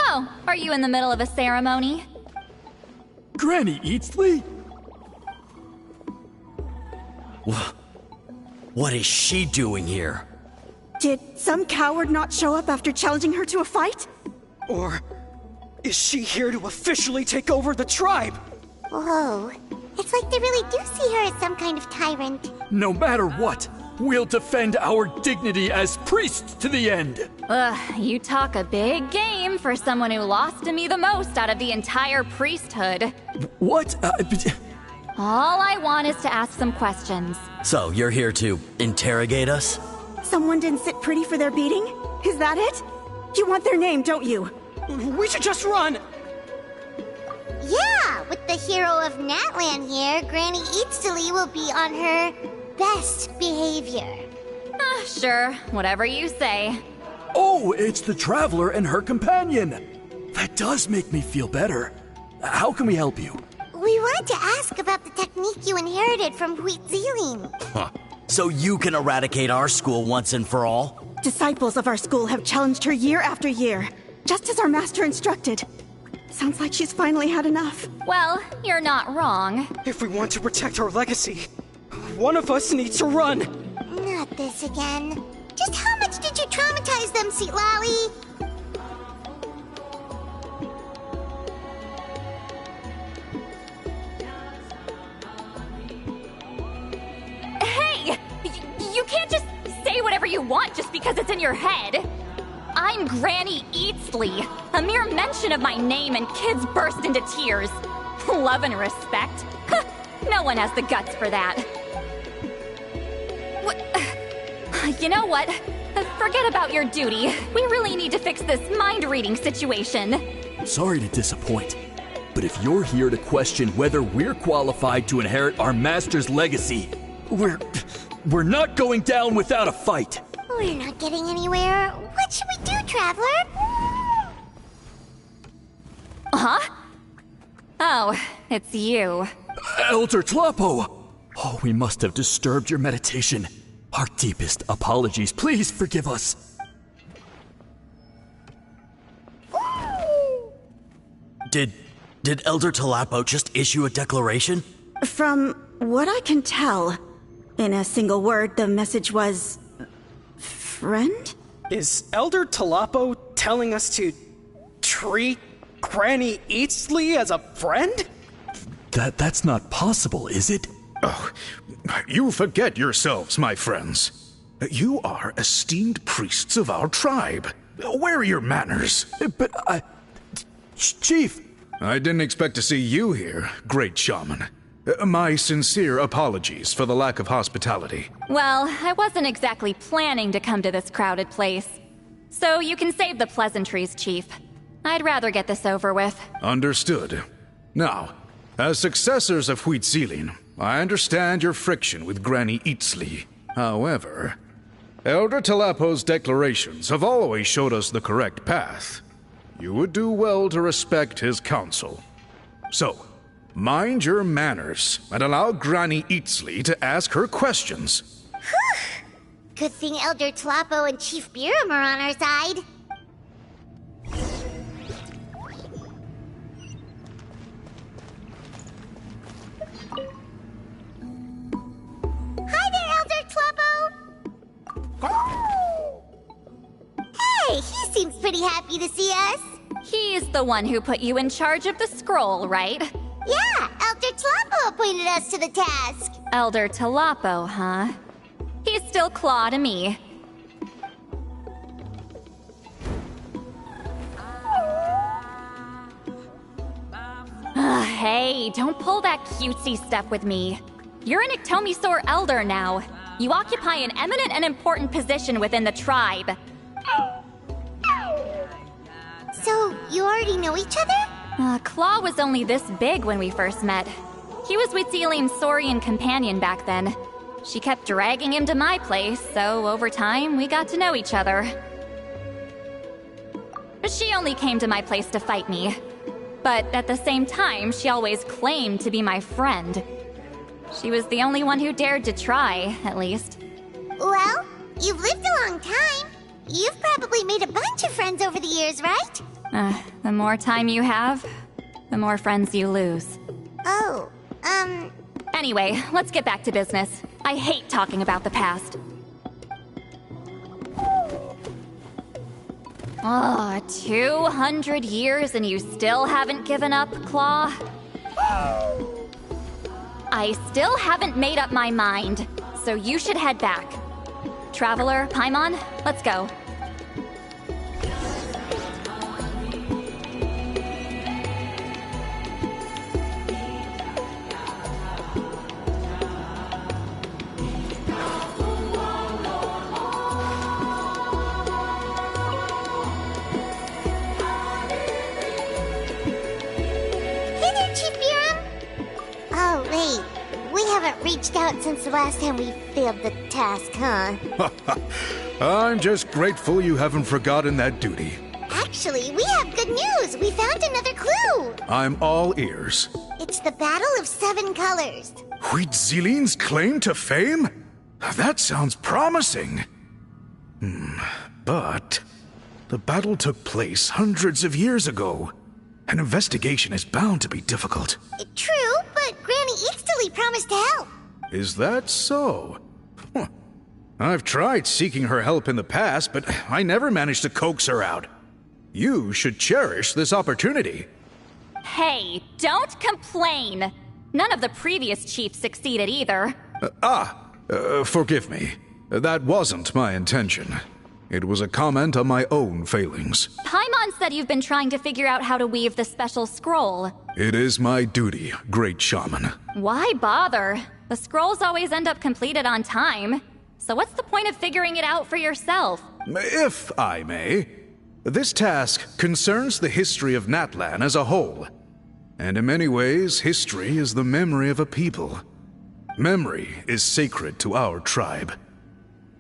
Oh, are you in the middle of a ceremony? Granny Citlali? What is she doing here? Did some coward not show up after challenging her to a fight? Or Is she here to officially take over the tribe? Whoa. It's like they really do see her as some kind of tyrant. No matter what, we'll defend our dignity as priests to the end. Ugh, you talk a big game for someone who lost to me the most out of the entire priesthood. What? All I want is to ask some questions. So, you're here to interrogate us? Someone didn't sit pretty for their beating? Is that it? You want their name, don't you? We should just run! Yeah, with the hero of Natlan here, Granny Citlali will be on her best behavior. Sure, whatever you say. Oh, it's the Traveler and her companion. That does make me feel better. How can we help you? We wanted to ask about the technique you inherited from Citlali. Huh. So you can eradicate our school once and for all? Disciples of our school have challenged her year after year, just as our master instructed. Sounds like she's finally had enough. Well, you're not wrong. If we want to protect our legacy, one of us needs to run. Not this again. Just how much did you traumatize them, Citlali? Hey! You can't just say whatever you want just because it's in your head. I'm Granny Citlali. A mere mention of my name and kids burst into tears. Love and respect? No one has the guts for that. You know what? Forget about your duty. We really need to fix this mind-reading situation. Sorry to disappoint, but if you're here to question whether we're qualified to inherit our master's legacy, we're not going down without a fight. We're not getting anywhere. What should we do, Traveler? Huh? Oh, it's you. Elder Tlapo! Oh, we must have disturbed your meditation. Our deepest apologies. Please forgive us. Did Elder Tlapo just issue a declaration? From what I can tell, in a single word, the message was... friend? Is Elder Tlapo telling us to treat Granny Citlali as a friend? That's not possible, is it? Oh, you forget yourselves, my friends. You are esteemed priests of our tribe. Where are your manners? But Chief! I didn't expect to see you here, great shaman. My sincere apologies for the lack of hospitality. Well, I wasn't exactly planning to come to this crowded place. So you can save the pleasantries, Chief. I'd rather get this over with. Understood. Now, as successors of Citlali, I understand your friction with Granny Citlali. However, Elder Tlapo's declarations have always showed us the correct path. You would do well to respect his counsel. So, mind your manners and allow Granny Citlali to ask her questions. Good thing Elder Tlapo and Chief Biram are on our side. Hi there, Elder Tlapo! Hey, he seems pretty happy to see us. He's the one who put you in charge of the scroll, right? Yeah, Elder Tlapo appointed us to the task. Elder Tlapo, huh? He's still Claw to me. Hey, don't pull that cutesy stuff with me. You're an Iktomisaur Elder now. You occupy an eminent and important position within the tribe. So, you already know each other? Claw was only this big when we first met. He was with Citlali's Saurian companion back then. She kept dragging him to my place, so over time, we got to know each other. She only came to my place to fight me. But at the same time, she always claimed to be my friend. She was the only one who dared to try, at least. Well, you've lived a long time. You've probably made a bunch of friends over the years, right? The more time you have, the more friends you lose. Oh, Anyway, let's get back to business. I hate talking about the past. Oh, 200 years and you still haven't given up, Claw? I still haven't made up my mind, so you should head back. Traveler, Paimon, let's go. Reached out since the last time we failed the task, huh? I'm just grateful you haven't forgotten that duty. Actually, we have good news. We found another clue. I'm all ears. It's the Battle of 7 Colors. Huitzilin's claim to fame? That sounds promising. But the battle took place hundreds of years ago. An investigation is bound to be difficult. True, but Granny Easterly promised to help. Is that so? I've tried seeking her help in the past, but I never managed to coax her out. You should cherish this opportunity. Hey, don't complain. None of the previous chiefs succeeded either. Forgive me. That wasn't my intention. It was a comment on my own failings. Paimon said you've been trying to figure out how to weave the special scroll. It is my duty, Great Shaman. Why bother? The scrolls always end up completed on time. So what's the point of figuring it out for yourself? If I may, this task concerns the history of Natlan as a whole. And in many ways, history is the memory of a people. Memory is sacred to our tribe.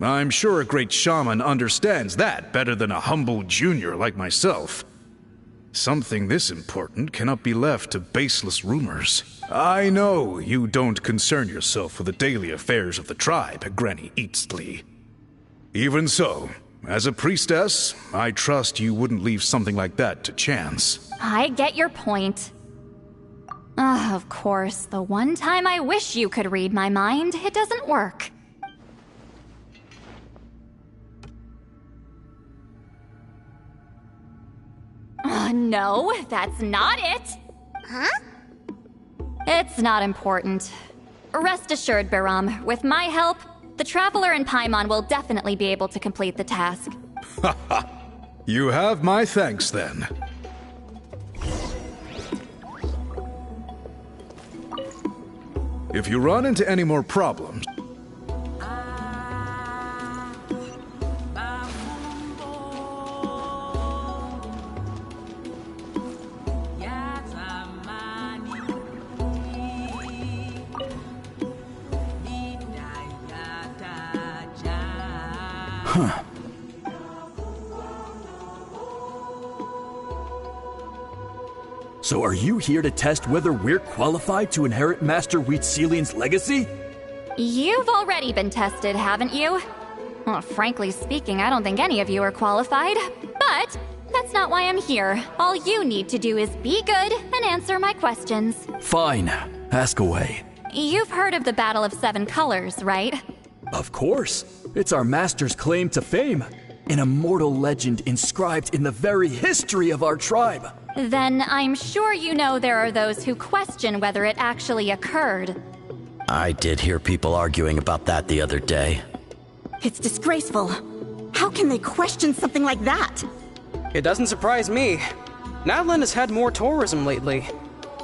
I'm sure a great shaman understands that better than a humble junior like myself. Something this important cannot be left to baseless rumors. I know you don't concern yourself with the daily affairs of the tribe, Granny Easterly. Even so, as a priestess, I trust you wouldn't leave something like that to chance. I get your point. Of course, the one time I wish you could read my mind, it doesn't work. No, that's not it. Huh? It's not important. Rest assured, Baram, with my help, the Traveler and Paimon will definitely be able to complete the task. You have my thanks, then. If you run into any more problems... Huh. So are you here to test whether we're qualified to inherit Master Huitzilin's legacy? You've already been tested, haven't you? Well, frankly speaking, I don't think any of you are qualified. But that's not why I'm here. All you need to do is be good and answer my questions. Fine. Ask away. You've heard of the Battle of 7 Colors, right? Of course. It's our master's claim to fame. An immortal legend inscribed in the very history of our tribe. Then I'm sure you know there are those who question whether it actually occurred. I did hear people arguing about that the other day. It's disgraceful. How can they question something like that? It doesn't surprise me. Natlan has had more tourism lately.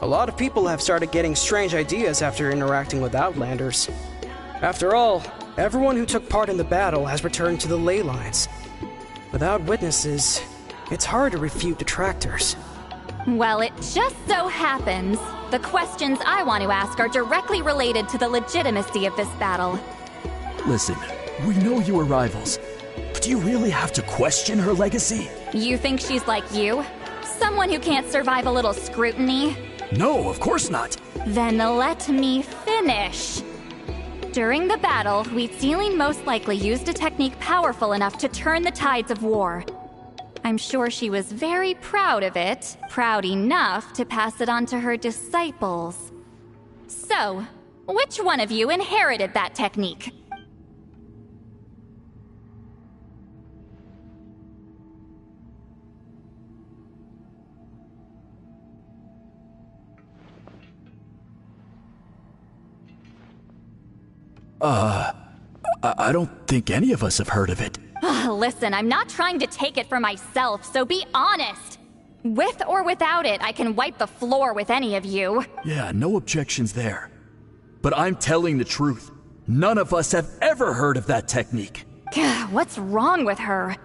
A lot of people have started getting strange ideas after interacting with Outlanders. After all, everyone who took part in the battle has returned to the ley lines. Without witnesses, it's hard to refute detractors. Well, it just so happens the questions I want to ask are directly related to the legitimacy of this battle. Listen, we know you are rivals, but do you really have to question her legacy? You think she's like you? Someone who can't survive a little scrutiny? No, of course not. Then let me finish. During the battle, Huitzilin most likely used a technique powerful enough to turn the tides of war. I'm sure she was very proud of it, proud enough to pass it on to her disciples. So, which one of you inherited that technique? I don't think any of us have heard of it. Listen, I'm not trying to take it for myself, so be honest. With or without it, I can wipe the floor with any of you. Yeah, no objections there. But I'm telling the truth. None of us have ever heard of that technique. What's wrong with her?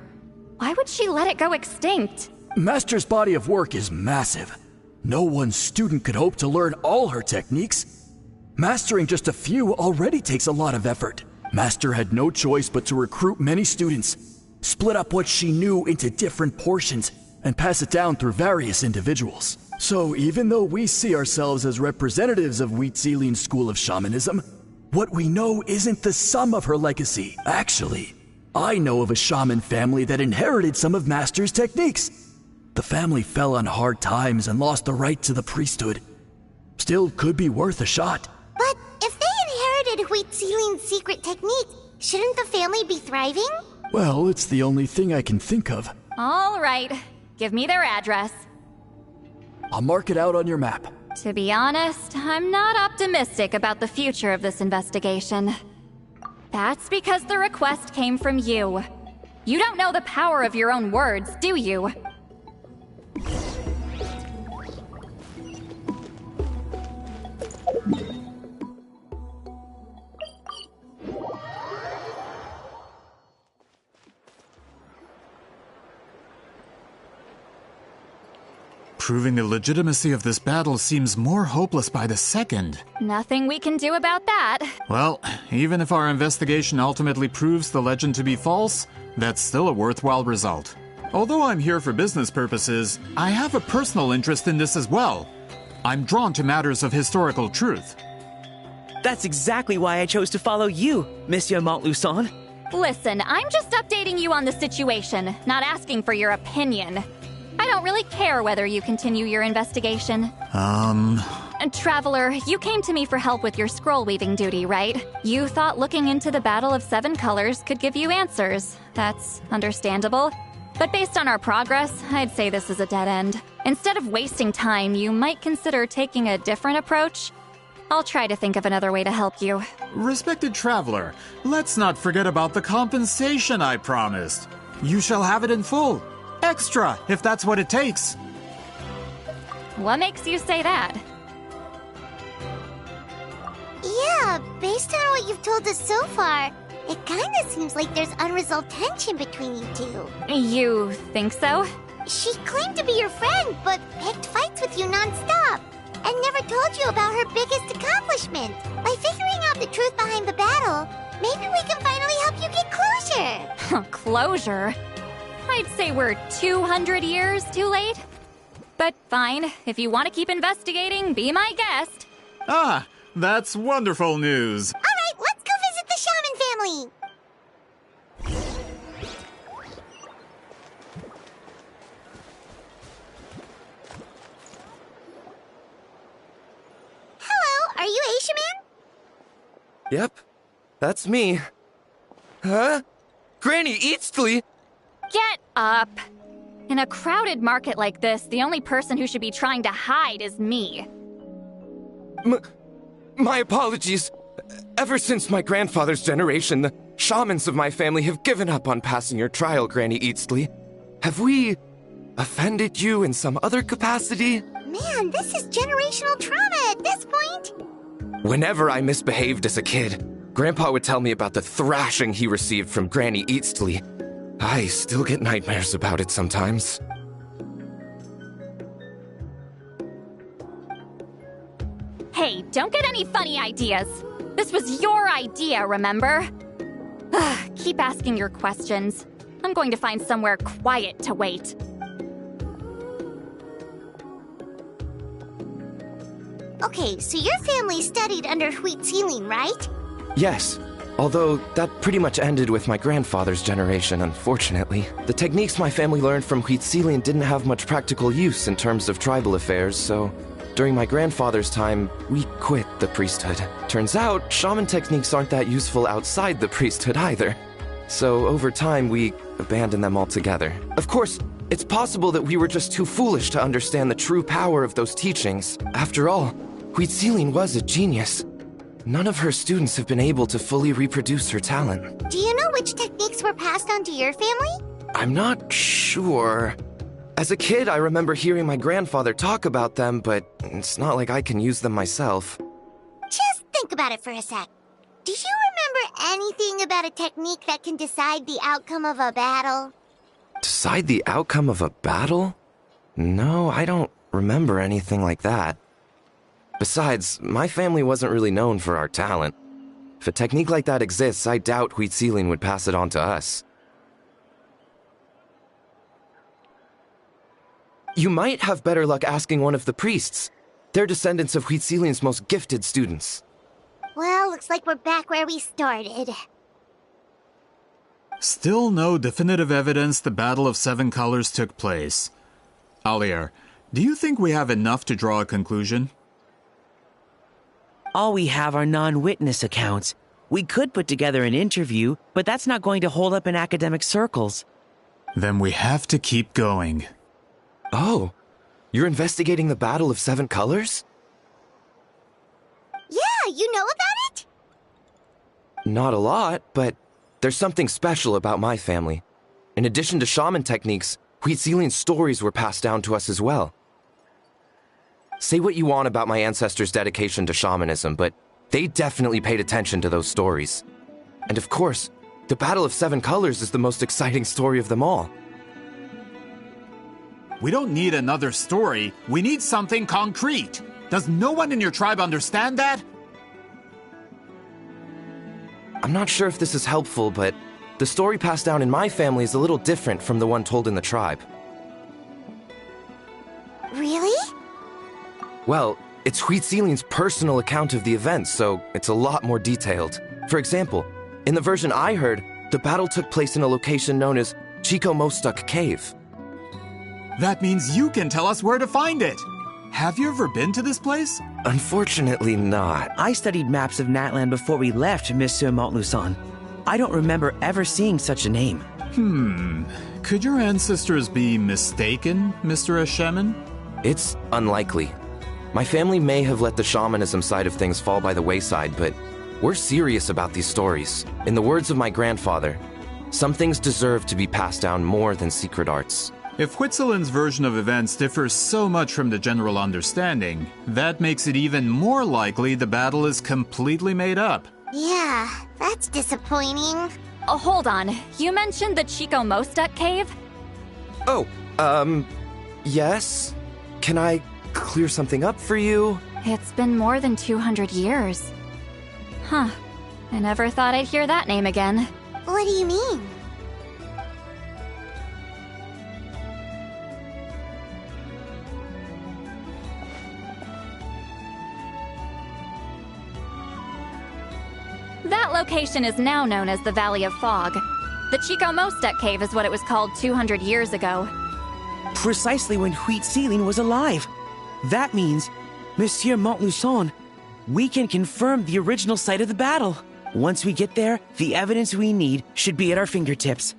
Why would she let it go extinct? Master's body of work is massive. No one student could hope to learn all her techniques. Mastering just a few already takes a lot of effort. Master had no choice but to recruit many students, split up what she knew into different portions, and pass it down through various individuals. So even though we see ourselves as representatives of Citlali's school of shamanism, what we know isn't the sum of her legacy. Actually, I know of a shaman family that inherited some of Master's techniques. The family fell on hard times and lost the right to the priesthood. Still could be worth a shot. But if they inherited Citlali's secret technique, shouldn't the family be thriving? Well, it's the only thing I can think of. All right, give me their address. I'll mark it out on your map. To be honest, I'm not optimistic about the future of this investigation. That's because the request came from you. You don't know the power of your own words, do you? Proving the legitimacy of this battle seems more hopeless by the second. Nothing we can do about that. Well, even if our investigation ultimately proves the legend to be false, that's still a worthwhile result. Although I'm here for business purposes, I have a personal interest in this as well. I'm drawn to matters of historical truth. That's exactly why I chose to follow you, Monsieur Montluçon. Listen, I'm just updating you on the situation, not asking for your opinion. I don't really care whether you continue your investigation. Traveler, you came to me for help with your scroll weaving duty, right? You thought looking into the Battle of Seven Colors could give you answers. That's understandable. But based on our progress, I'd say this is a dead end. Instead of wasting time, you might consider taking a different approach. I'll try to think of another way to help you. Respected traveler, let's not forget about the compensation I promised. You shall have it in full. Extra, if that's what it takes. What makes you say that? Yeah, based on what you've told us so far, it kinda seems like there's unresolved tension between you two. You think so? She claimed to be your friend, but picked fights with you non-stop, and never told you about her biggest accomplishment. By figuring out the truth behind the battle, maybe we can finally help you get closure. Closure? I'd say we're 200 years too late. But fine, if you want to keep investigating, be my guest. Ah, that's wonderful news. All right, let's go visit the shaman family. Hello, are you Aisha Man? Yep, that's me. Huh? Granny Citlali? Get up! In a crowded market like this, the only person who should be trying to hide is me. My apologies. Ever since my grandfather's generation, the shamans of my family have given up on passing your trial, Granny Citlali. Have we offended you in some other capacity? Man, this is generational trauma at this point. Whenever I misbehaved as a kid, Grandpa would tell me about the thrashing he received from Granny Citlali. I still get nightmares about it sometimes. Hey, don't get any funny ideas. This was your idea, remember? Keep asking your questions. I'm going to find somewhere quiet to wait. Okay, so your family studied under Citlali, right? Yes. Although, that pretty much ended with my grandfather's generation, unfortunately. The techniques my family learned from Citlali didn't have much practical use in terms of tribal affairs, so during my grandfather's time, we quit the priesthood. Turns out, shaman techniques aren't that useful outside the priesthood either. So over time, we abandoned them altogether. Of course, it's possible that we were just too foolish to understand the true power of those teachings. After all, Citlali was a genius. None of her students have been able to fully reproduce her talent. Do you know which techniques were passed on to your family? I'm not sure. As a kid, I remember hearing my grandfather talk about them, but it's not like I can use them myself. Just think about it for a sec. Do you remember anything about a technique that can decide the outcome of a battle? Decide the outcome of a battle? No, I don't remember anything like that. Besides, my family wasn't really known for our talent. If a technique like that exists, I doubt Citlali would pass it on to us. You might have better luck asking one of the priests. They're descendants of Citlali's most gifted students. Well, looks like we're back where we started. Still no definitive evidence the Battle of Seven Colors took place. Alier, do you think we have enough to draw a conclusion? All we have are non-witness accounts. We could put together an interview, but that's not going to hold up in academic circles. Then we have to keep going. Oh, you're investigating the Battle of Seven Colors? Yeah, you know about it? Not a lot, but there's something special about my family. In addition to shaman techniques, Citlali's stories were passed down to us as well. Say what you want about my ancestors' dedication to shamanism, but they definitely paid attention to those stories. And of course, the Battle of Seven Colors is the most exciting story of them all. We don't need another story. We need something concrete. Does no one in your tribe understand that? I'm not sure if this is helpful, but the story passed down in my family is a little different from the one told in the tribe. Really? Well, it's Citlali's personal account of the events, so it's a lot more detailed. For example, in the version I heard, the battle took place in a location known as Chico Mostuk Cave. That means you can tell us where to find it. Have you ever been to this place? Unfortunately not. I studied maps of Natlan before we left, Monsieur Montluçon. I don't remember ever seeing such a name. Could your ancestors be mistaken, Mr. Shaman? It's unlikely. My family may have let the shamanism side of things fall by the wayside, but we're serious about these stories. In the words of my grandfather, some things deserve to be passed down more than secret arts. If Citlali's version of events differs so much from the general understanding, that makes it even more likely the battle is completely made up. Yeah, that's disappointing. Oh, hold on. You mentioned the Chico Mostuk cave? Oh, yes? Can I clear something up for you? It's been more than 200 years. Huh. I never thought I'd hear that name again. What do you mean? That location is now known as the Valley of Fog. The Chico Mostuk cave is what it was called 200 years ago. Precisely when Citlali was alive. That means, Monsieur Montluçon, we can confirm the original site of the battle. Once we get there, the evidence we need should be at our fingertips.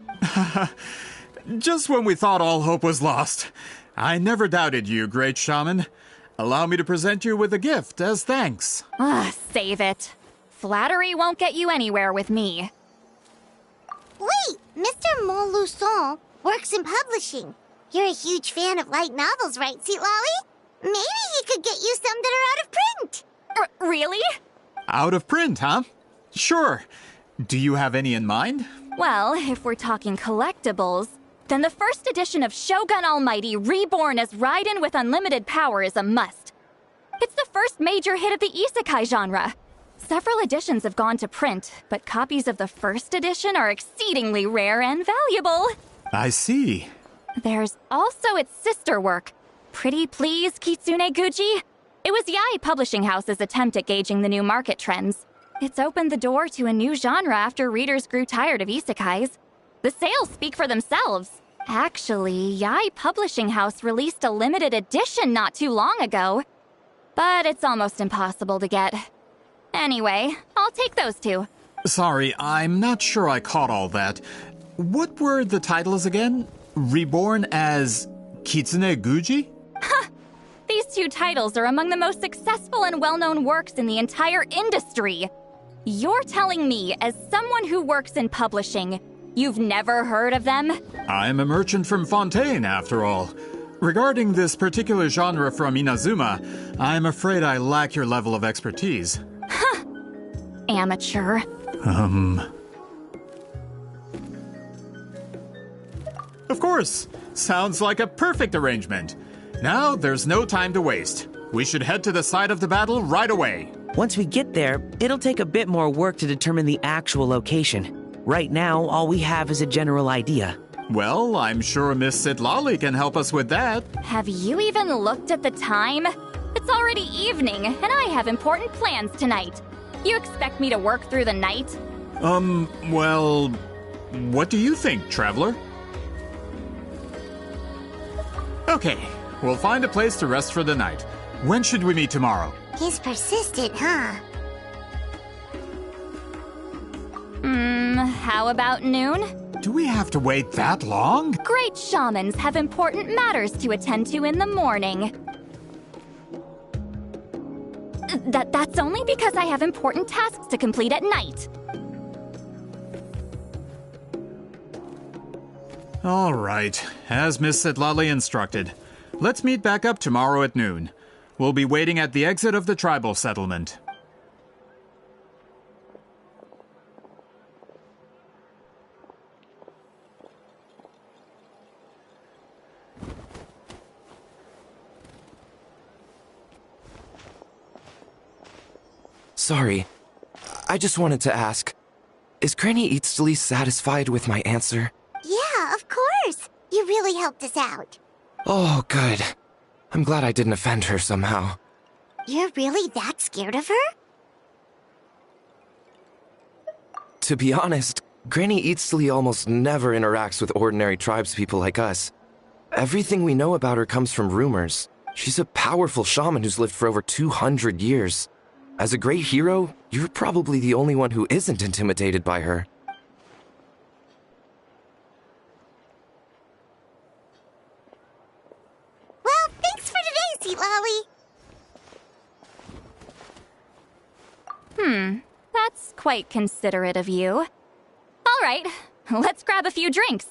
Just when we thought all hope was lost. I never doubted you, great shaman. Allow me to present you with a gift as thanks. Save it. Flattery won't get you anywhere with me. Wait, Mr. Montluçon works in publishing. You're a huge fan of light novels, right, Citlali? Maybe he could get you some that are out of print. Really? Out of print, huh? Sure. Do you have any in mind? Well, if we're talking collectibles, then the first edition of Shogun Almighty Reborn as Raiden with Unlimited Power is a must. It's the first major hit of the isekai genre. Several editions have gone to print, but copies of the first edition are exceedingly rare and valuable. I see. There's also its sister work, Pretty Please Kitsune Guji. It was Yae Publishing House's attempt at gauging the new market trends. It's opened the door to a new genre after readers grew tired of isekais. The sales speak for themselves. Actually, Yae Publishing House released a limited edition not too long ago. But it's almost impossible to get. Anyway, I'll take those two. Sorry, I'm not sure I caught all that. What were the titles again? Reborn as Kitsune Guji? These These two titles are among the most successful and well-known works in the entire industry. You're telling me, as someone who works in publishing, you've never heard of them? I'm a merchant from Fontaine, after all. Regarding this particular genre from Inazuma, I'm afraid I lack your level of expertise. Huh. Amateur. Of course! Sounds like a perfect arrangement. Now, there's no time to waste. We should head to the site of the battle right away. Once we get there, it'll take a bit more work to determine the actual location. Right now, all we have is a general idea. Well, I'm sure Miss Citlali can help us with that. Have you even looked at the time? It's already evening, and I have important plans tonight. You expect me to work through the night? Well, what do you think, traveler? Okay, we'll find a place to rest for the night. When should we meet tomorrow? He's persistent, huh? How about noon? Do we have to wait that long? Great shamans have important matters to attend to in the morning. That's only because I have important tasks to complete at night. All right, as Miss Citlali instructed. Let's meet back up tomorrow at noon. We'll be waiting at the exit of the tribal settlement. Sorry. I just wanted to ask, is Granny Citlali satisfied with my answer? Yeah, of course. You really helped us out. Oh, good. I'm glad I didn't offend her somehow. You're really that scared of her? To be honest, Granny Citlali almost never interacts with ordinary tribespeople like us. Everything we know about her comes from rumors. She's a powerful shaman who's lived for over 200 years. As a great hero, you're probably the only one who isn't intimidated by her. Well, thanks for today, Citlali. That's quite considerate of you. All right, let's grab a few drinks.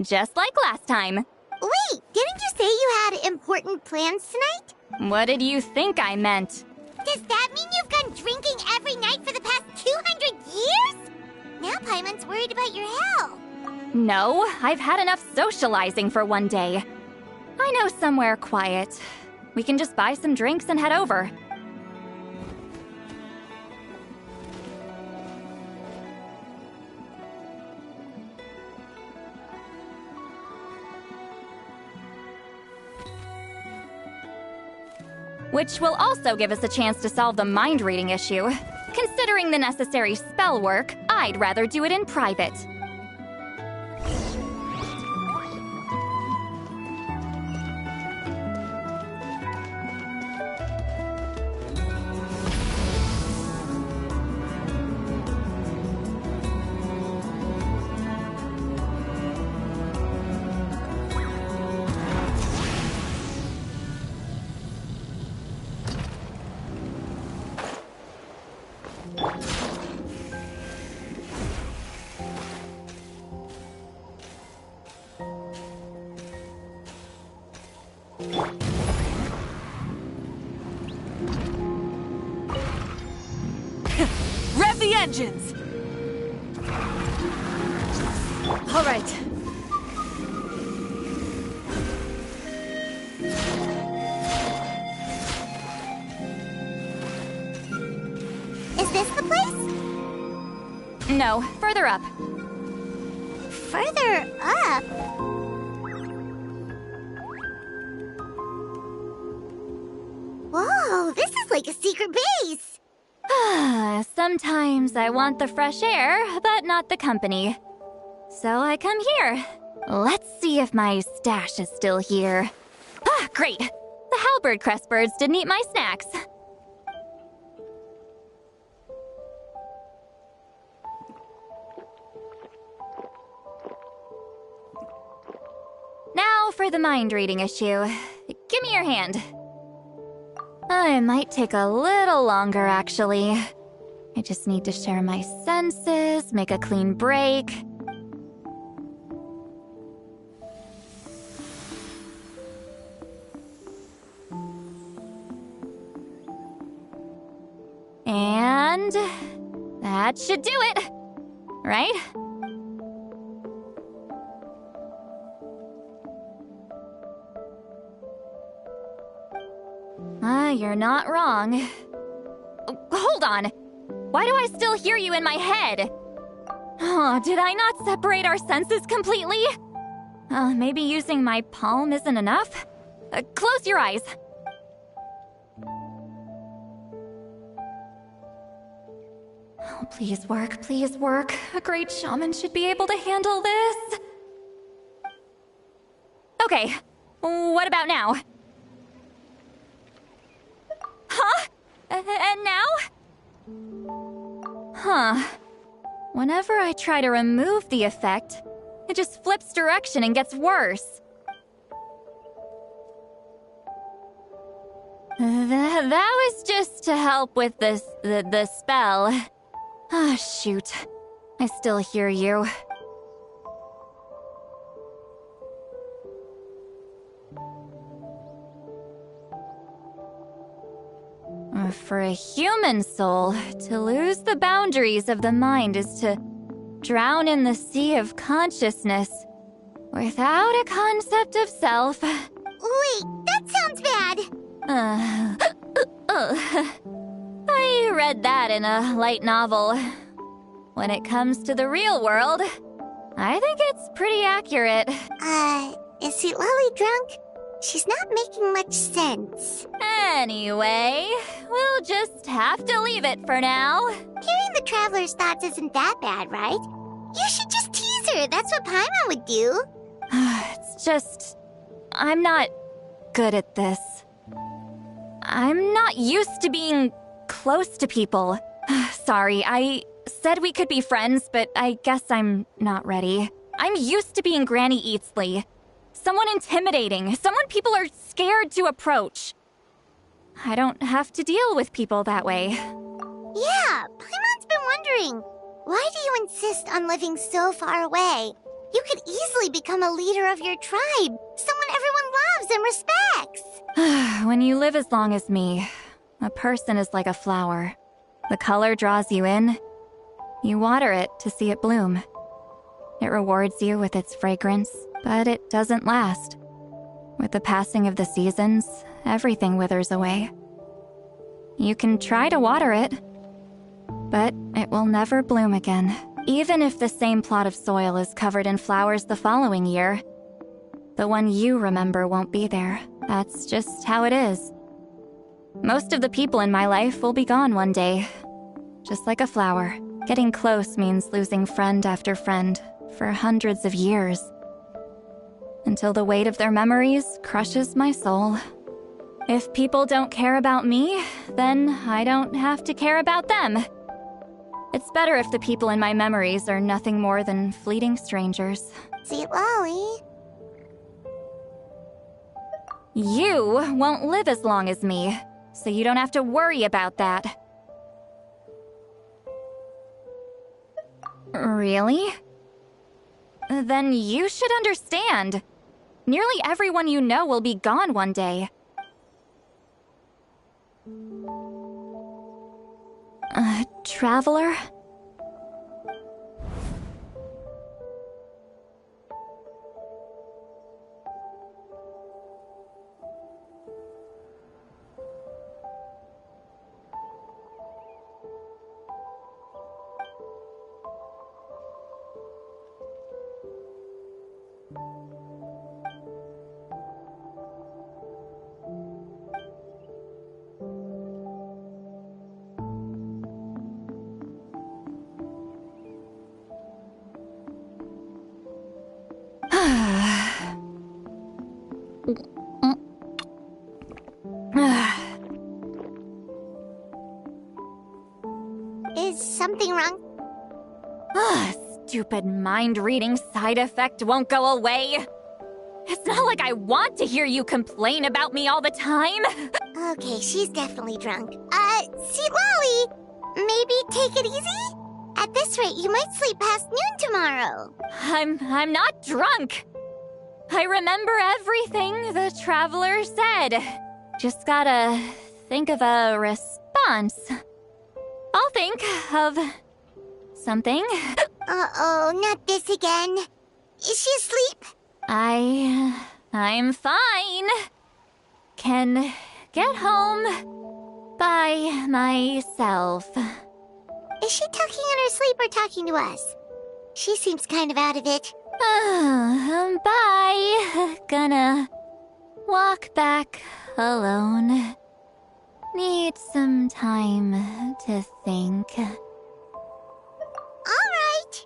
Just like last time. Wait, didn't you say you had important plans tonight? What did you think I meant? Does that mean you've gone drinking every night for the past 200 years? Now Paimon's worried about your health. No, I've had enough socializing for one day. I know somewhere quiet. We can just buy some drinks and head over. Which will also give us a chance to solve the mind-reading issue. Considering the necessary spell work, I'd rather do it in private. Rev the engines! All right. Is this the place? No, further up. Further up? Whoa, this is like a secret base. Sometimes I want the fresh air, but not the company. So I come here. Let's see if my stash is still here. Ah, great! The halberd crest birds didn't eat my snacks. Now for the mind-reading issue. Give me your hand. It might take a little longer, actually. I just need to share my senses, make a clean break. And that should do it, right? You're not wrong. Hold on! Why do I still hear you in my head? Oh, did I not separate our senses completely? Maybe using my palm isn't enough? Close your eyes. Oh, please work, please work. A great shaman should be able to handle this. Okay, what about now? Huh? And now? Huh. Whenever I try to remove the effect, it just flips direction and gets worse. That was just to help with the spell. Ah, shoot. I still hear you. For a human soul, to lose the boundaries of the mind is to drown in the sea of consciousness without a concept of self. Wait, that sounds bad. I read that in a light novel. When it comes to the real world, I think it's pretty accurate. Is Citlali drunk? She's not making much sense. Anyway, we'll just have to leave it for now. Hearing the Traveler's thoughts isn't that bad, right? You should just tease her. That's what Paimon would do. It's just... I'm not good at this. I'm not used to being close to people. Sorry, I said we could be friends, but I guess I'm not ready. I'm used to being Granny Eatsley. Someone intimidating, someone people are scared to approach. I don't have to deal with people that way. Yeah, Paimon's been wondering, why do you insist on living so far away? You could easily become a leader of your tribe, someone everyone loves and respects. When you live as long as me, a person is like a flower. The color draws you in. You water it to see it bloom. It rewards you with its fragrance, but it doesn't last. With the passing of the seasons, everything withers away. You can try to water it, but it will never bloom again. Even if the same plot of soil is covered in flowers the following year, the one you remember won't be there. That's just how it is. Most of the people in my life will be gone one day. Just like a flower, getting close means losing friend after friend for hundreds of years. Until the weight of their memories crushes my soul. If people don't care about me, then I don't have to care about them. It's better if the people in my memories are nothing more than fleeting strangers. Citlali. You won't live as long as me, so you don't have to worry about that. Really? Then you should understand. Nearly everyone you know will be gone one day. Traveler? Is something wrong? Stupid mind-reading side effect won't go away. It's not like I want to hear you complain about me all the time. Okay, she's definitely drunk. Citlali, maybe take it easy? At this rate, you might sleep past noon tomorrow. I'm not drunk. I remember everything the traveler said. Just gotta think of a response. I'll think of something. Uh-oh, not this again. Is she asleep? I'm fine. Can get home by myself. Is she talking in her sleep or talking to us? She seems kind of out of it. Bye. Gonna walk back alone. Need some time to think. All right.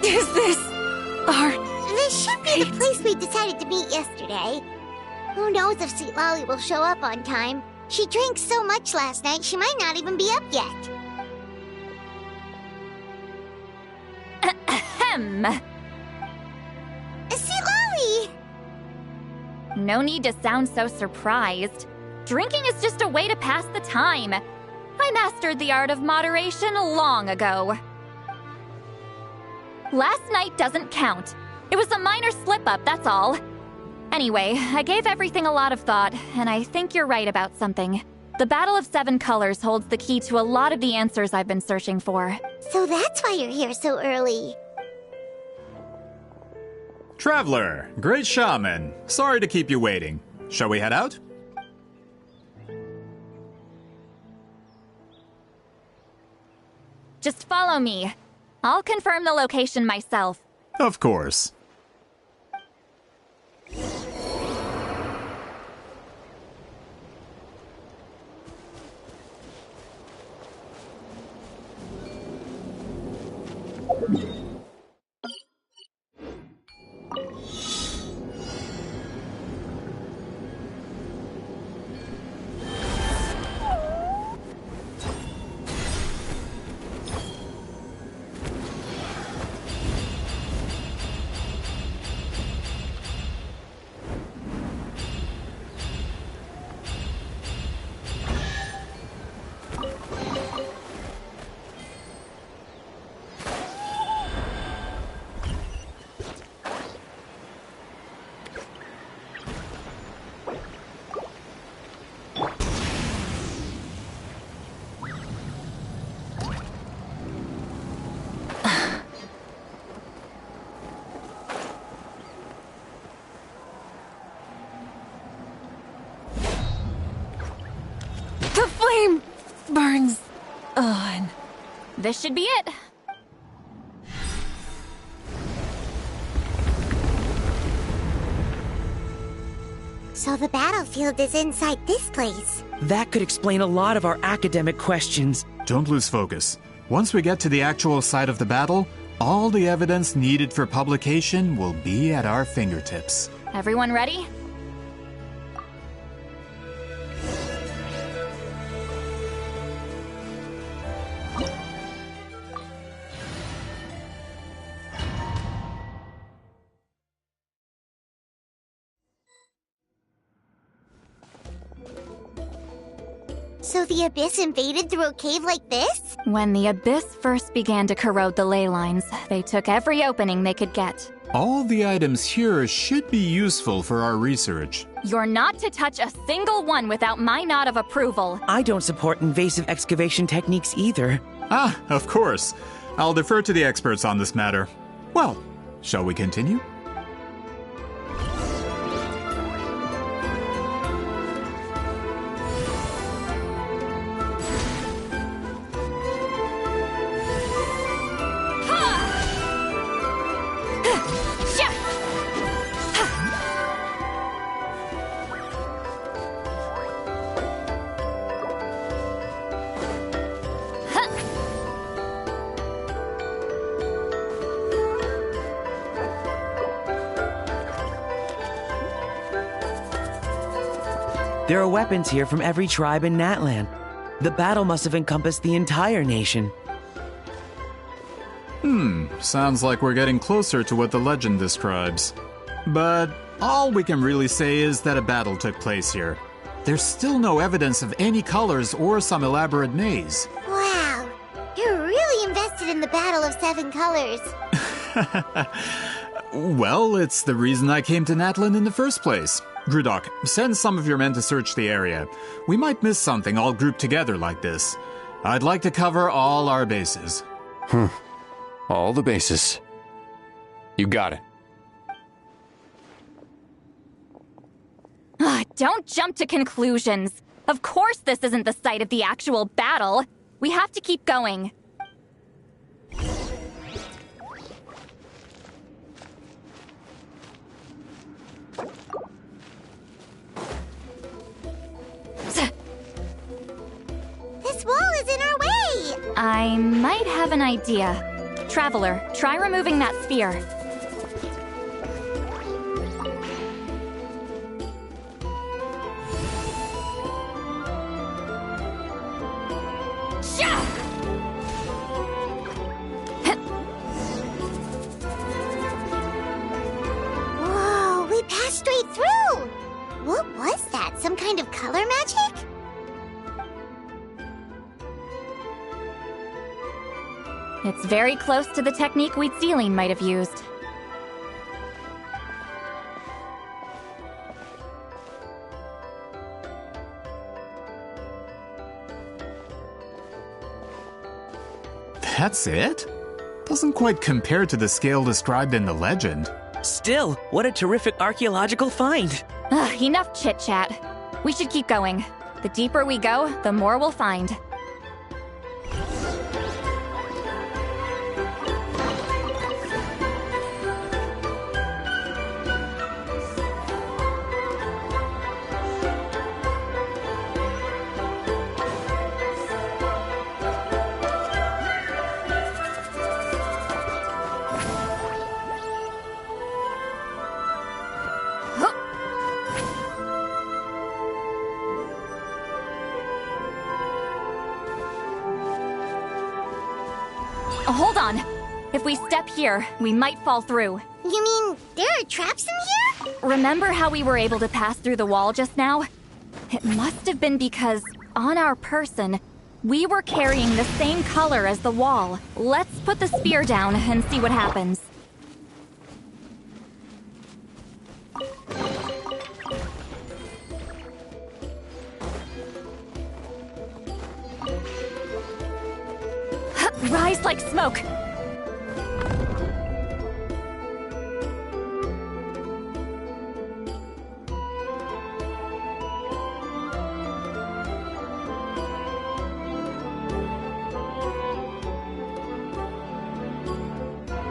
Is this our... This should be the place we decided to meet yesterday. Who knows if Citlali will show up on time. She drank so much last night, she might not even be up yet. Ahem. Citlali! No need to sound so surprised. Drinking is just a way to pass the time. I mastered the art of moderation long ago. Last night doesn't count. It was a minor slip-up, that's all. Anyway, I gave everything a lot of thought, and I think you're right about something. The Battle of Seven Colors holds the key to a lot of the answers I've been searching for. So that's why you're here so early. Traveler, great shaman. Sorry to keep you waiting. Shall we head out? Just follow me. I'll confirm the location myself. Of course. The flame burns on. This should be it. So the battlefield is inside this place. That could explain a lot of our academic questions. Don't lose focus. Once we get to the actual site of the battle, all the evidence needed for publication will be at our fingertips. Everyone ready? So the Abyss invaded through a cave like this? When the Abyss first began to corrode the ley lines, they took every opening they could get. All the items here should be useful for our research. You're not to touch a single one without my nod of approval. I don't support invasive excavation techniques either. Ah, of course. I'll defer to the experts on this matter. Well, shall we continue? There are weapons here from every tribe in Natlan. The battle must have encompassed the entire nation. Sounds like we're getting closer to what the legend describes. But all we can really say is that a battle took place here. There's still no evidence of any colors or some elaborate maze. Wow, you're really invested in the Battle of Seven Colors. Well, it's the reason I came to Natlan in the first place. Grudok, send some of your men to search the area. We might miss something all grouped together like this. I'd like to cover all our bases. All the bases. You got it. Don't jump to conclusions. Of course this isn't the site of the actual battle. We have to keep going. This wall is in our way! I might have an idea. Traveler, try removing that sphere. Whoa, we passed straight through! What was that? Some kind of color magic? It's very close to the technique Citlali might have used. That's it? Doesn't quite compare to the scale described in the legend. Still, what a terrific archaeological find. Enough chit-chat. We should keep going. The deeper we go, the more we'll find. Hold on. If we step here, we might fall through. You mean there are traps in here? Remember how we were able to pass through the wall just now? It must have been because, on our person, we were carrying the same color as the wall. Let's put the spear down and see what happens. Rise like smoke!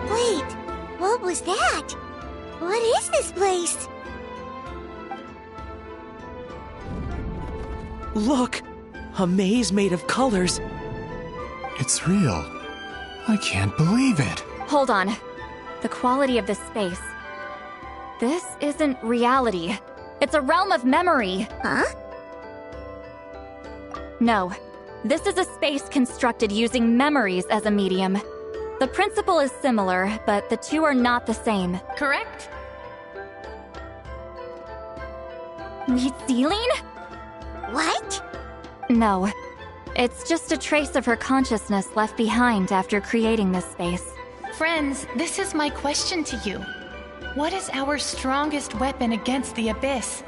Wait, what was that? What is this place? Look! A maze made of colors. It's real. I can't believe it. Hold on. The quality of this space. This isn't reality. It's a realm of memory. Huh? No. This is a space constructed using memories as a medium. The principle is similar, but the two are not the same. Correct? Citlali? What? No. It's just a trace of her consciousness left behind after creating this space. Friends, this is my question to you. What is our strongest weapon against the Abyss?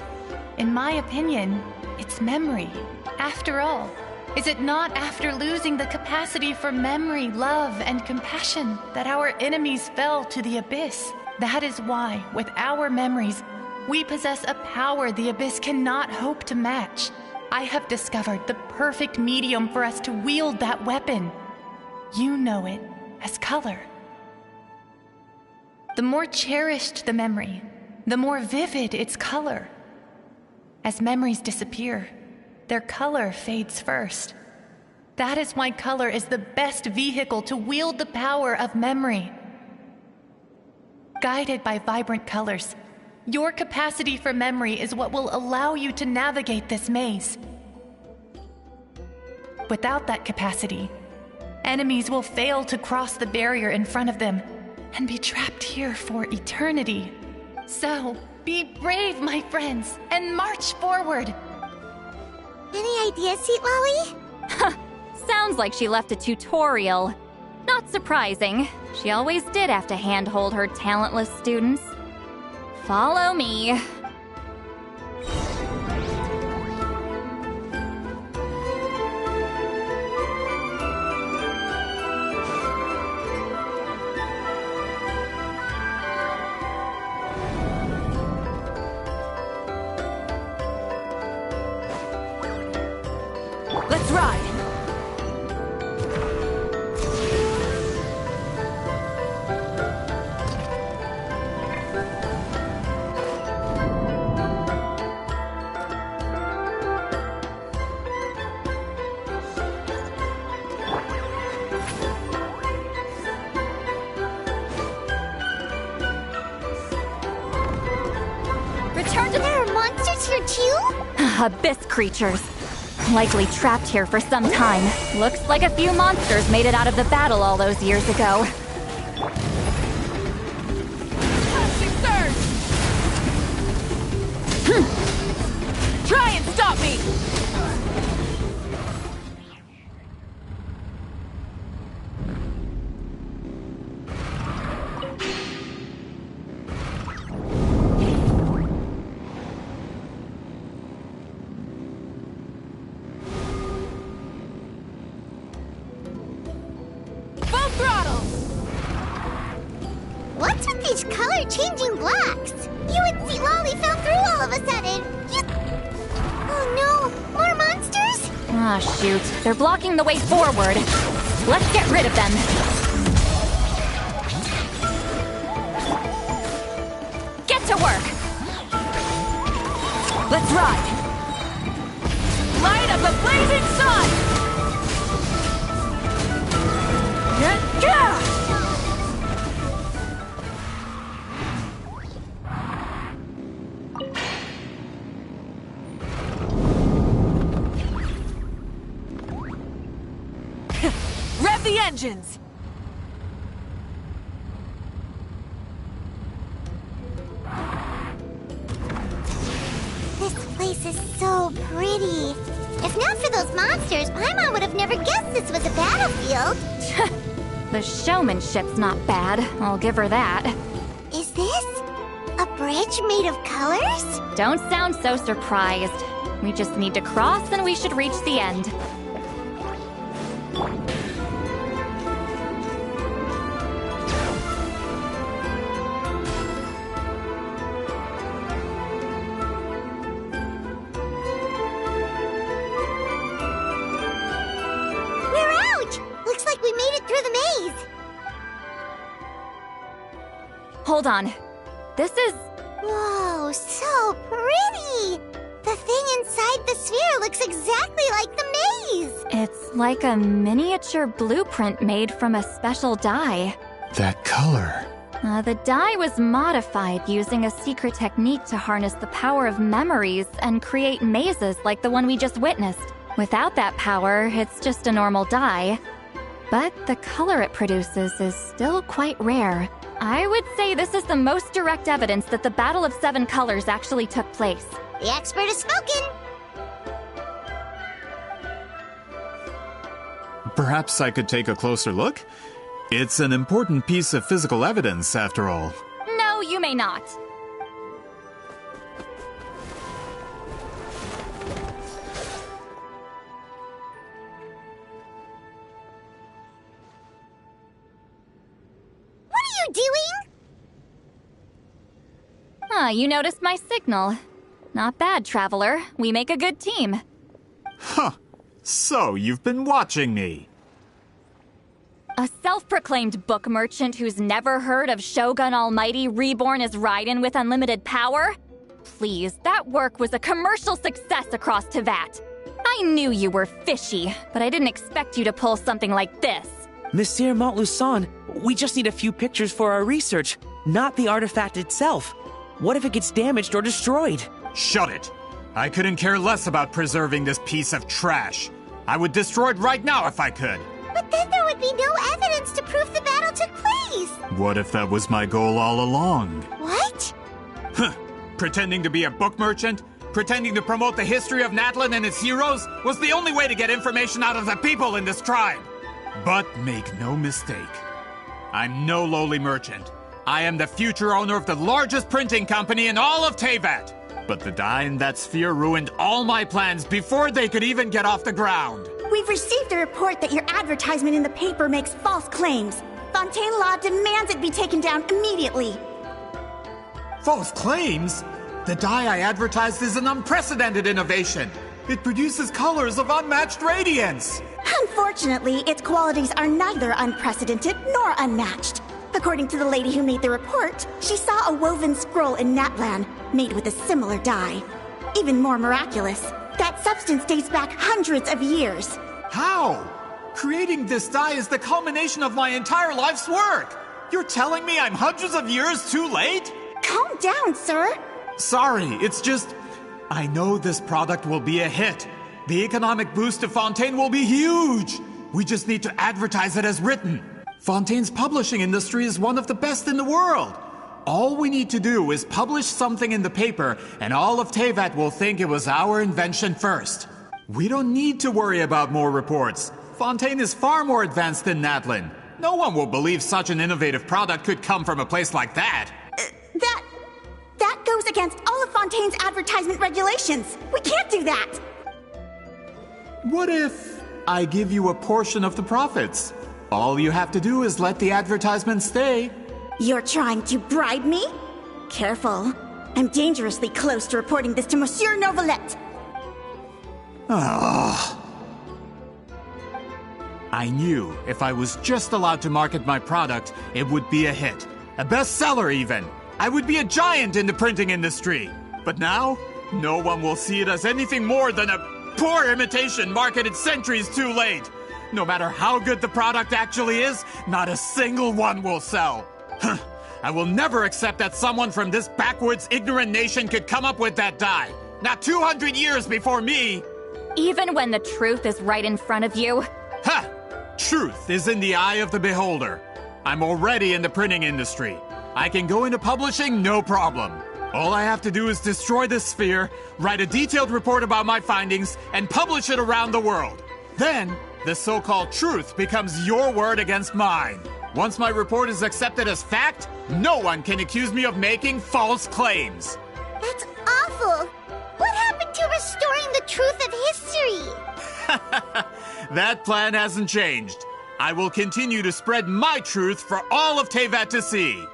In my opinion, it's memory. After all, is it not after losing the capacity for memory, love, and compassion that our enemies fell to the Abyss? That is why, with our memories, we possess a power the Abyss cannot hope to match. I have discovered the perfect medium for us to wield that weapon. You know it as color. The more cherished the memory, the more vivid its color. As memories disappear, their color fades first. That is why color is the best vehicle to wield the power of memory. Guided by vibrant colors, your capacity for memory is what will allow you to navigate this maze. Without that capacity, enemies will fail to cross the barrier in front of them and be trapped here for eternity. So, be brave, my friends, and march forward. Any ideas, Citlali? Sounds like she left a tutorial. Not surprising. She always did have to handhold her talentless students. Follow me. Let's ride! Return to there are monsters here too? Abyss creatures. Likely trapped here for some time. Looks like a few monsters made it out of the battle all those years ago. Try and stop me! Full throttle! What's with these color-changing blacks? You and Citlali fell through all of a sudden. Oh no, more monsters? Ah, shoot. They're blocking the way forward. Let's get rid of them. Get to work! Let's ride! Light up the blazing sun! Yeah! Rev the engines! This place is so pretty. If not for those monsters, Paimon would have never guessed this was a battlefield. The showmanship's not bad, I'll give her that. Is this a bridge made of colors? Don't sound so surprised. We just need to cross and we should reach the end. We're out! Looks like we made it through the maze. Hold on. This is... Whoa, so pretty! The thing inside the sphere looks exactly like the maze! It's like a miniature blueprint made from a special dye. That color. The dye was modified using a secret technique to harness the power of memories and create mazes like the one we just witnessed. Without that power, it's just a normal dye. But the color it produces is still quite rare. I would say this is the most direct evidence that the Battle of Seven Colors actually took place. The expert has spoken! Perhaps I could take a closer look? It's an important piece of physical evidence, after all. No, you may not? What are you doing? Ah, you noticed my signal. Not bad, Traveler. We make a good team. Huh. So, you've been watching me. A self-proclaimed book merchant who's never heard of Shogun Almighty reborn as Raiden with unlimited power? Please, that work was a commercial success across Teyvat. I knew you were fishy, but I didn't expect you to pull something like this. Monsieur Montluçon, we just need a few pictures for our research, not the artifact itself. What if it gets damaged or destroyed? Shut it! I couldn't care less about preserving this piece of trash. I would destroy it right now if I could. But then there would be no evidence to prove the battle took place. What if that was my goal all along? What? Huh. Pretending to be a book merchant, pretending to promote the history of Natlan and its heroes was the only way to get information out of the people in this tribe. But make no mistake, I'm no lowly merchant. I am the future owner of the largest printing company in all of Teyvat. But the dye in that sphere ruined all my plans before they could even get off the ground. We've received a report that your advertisement in the paper makes false claims. Fontaine Law demands it be taken down immediately. False claims? The dye I advertised is an unprecedented innovation. It produces colors of unmatched radiance. Unfortunately, its qualities are neither unprecedented nor unmatched. According to the lady who made the report, she saw a woven scroll in Natlan made with a similar dye. Even more miraculous, that substance dates back hundreds of years. How? Creating this dye is the culmination of my entire life's work. You're telling me I'm hundreds of years too late? Calm down, sir. Sorry, it's just... I know this product will be a hit. The economic boost to Fontaine will be huge. We just need to advertise it as written. Fontaine's publishing industry is one of the best in the world. All we need to do is publish something in the paper, and all of Teyvat will think it was our invention first. We don't need to worry about more reports. Fontaine is far more advanced than Natlan. No one will believe such an innovative product could come from a place like that. That goes against all of Fontaine's advertisement regulations. We can't do that. What if I give you a portion of the profits? All you have to do is let the advertisement stay. You're trying to bribe me? Careful. I'm dangerously close to reporting this to Monsieur Novelette. Ah. I knew if I was just allowed to market my product, it would be a hit. A bestseller even. I would be a giant in the printing industry. But now, no one will see it as anything more than a poor imitation marketed centuries too late. No matter how good the product actually is, not a single one will sell. I will never accept that someone from this backwoods, ignorant nation could come up with that dye. Not 200 years before me. Even when the truth is right in front of you? Ha! Truth is in the eye of the beholder. I'm already in the printing industry. I can go into publishing, no problem. All I have to do is destroy this sphere, write a detailed report about my findings, and publish it around the world. Then, the so-called truth becomes your word against mine. Once my report is accepted as fact, no one can accuse me of making false claims. That's awful. What happened to restoring the truth of history? That plan hasn't changed. I will continue to spread my truth for all of Teyvat to see.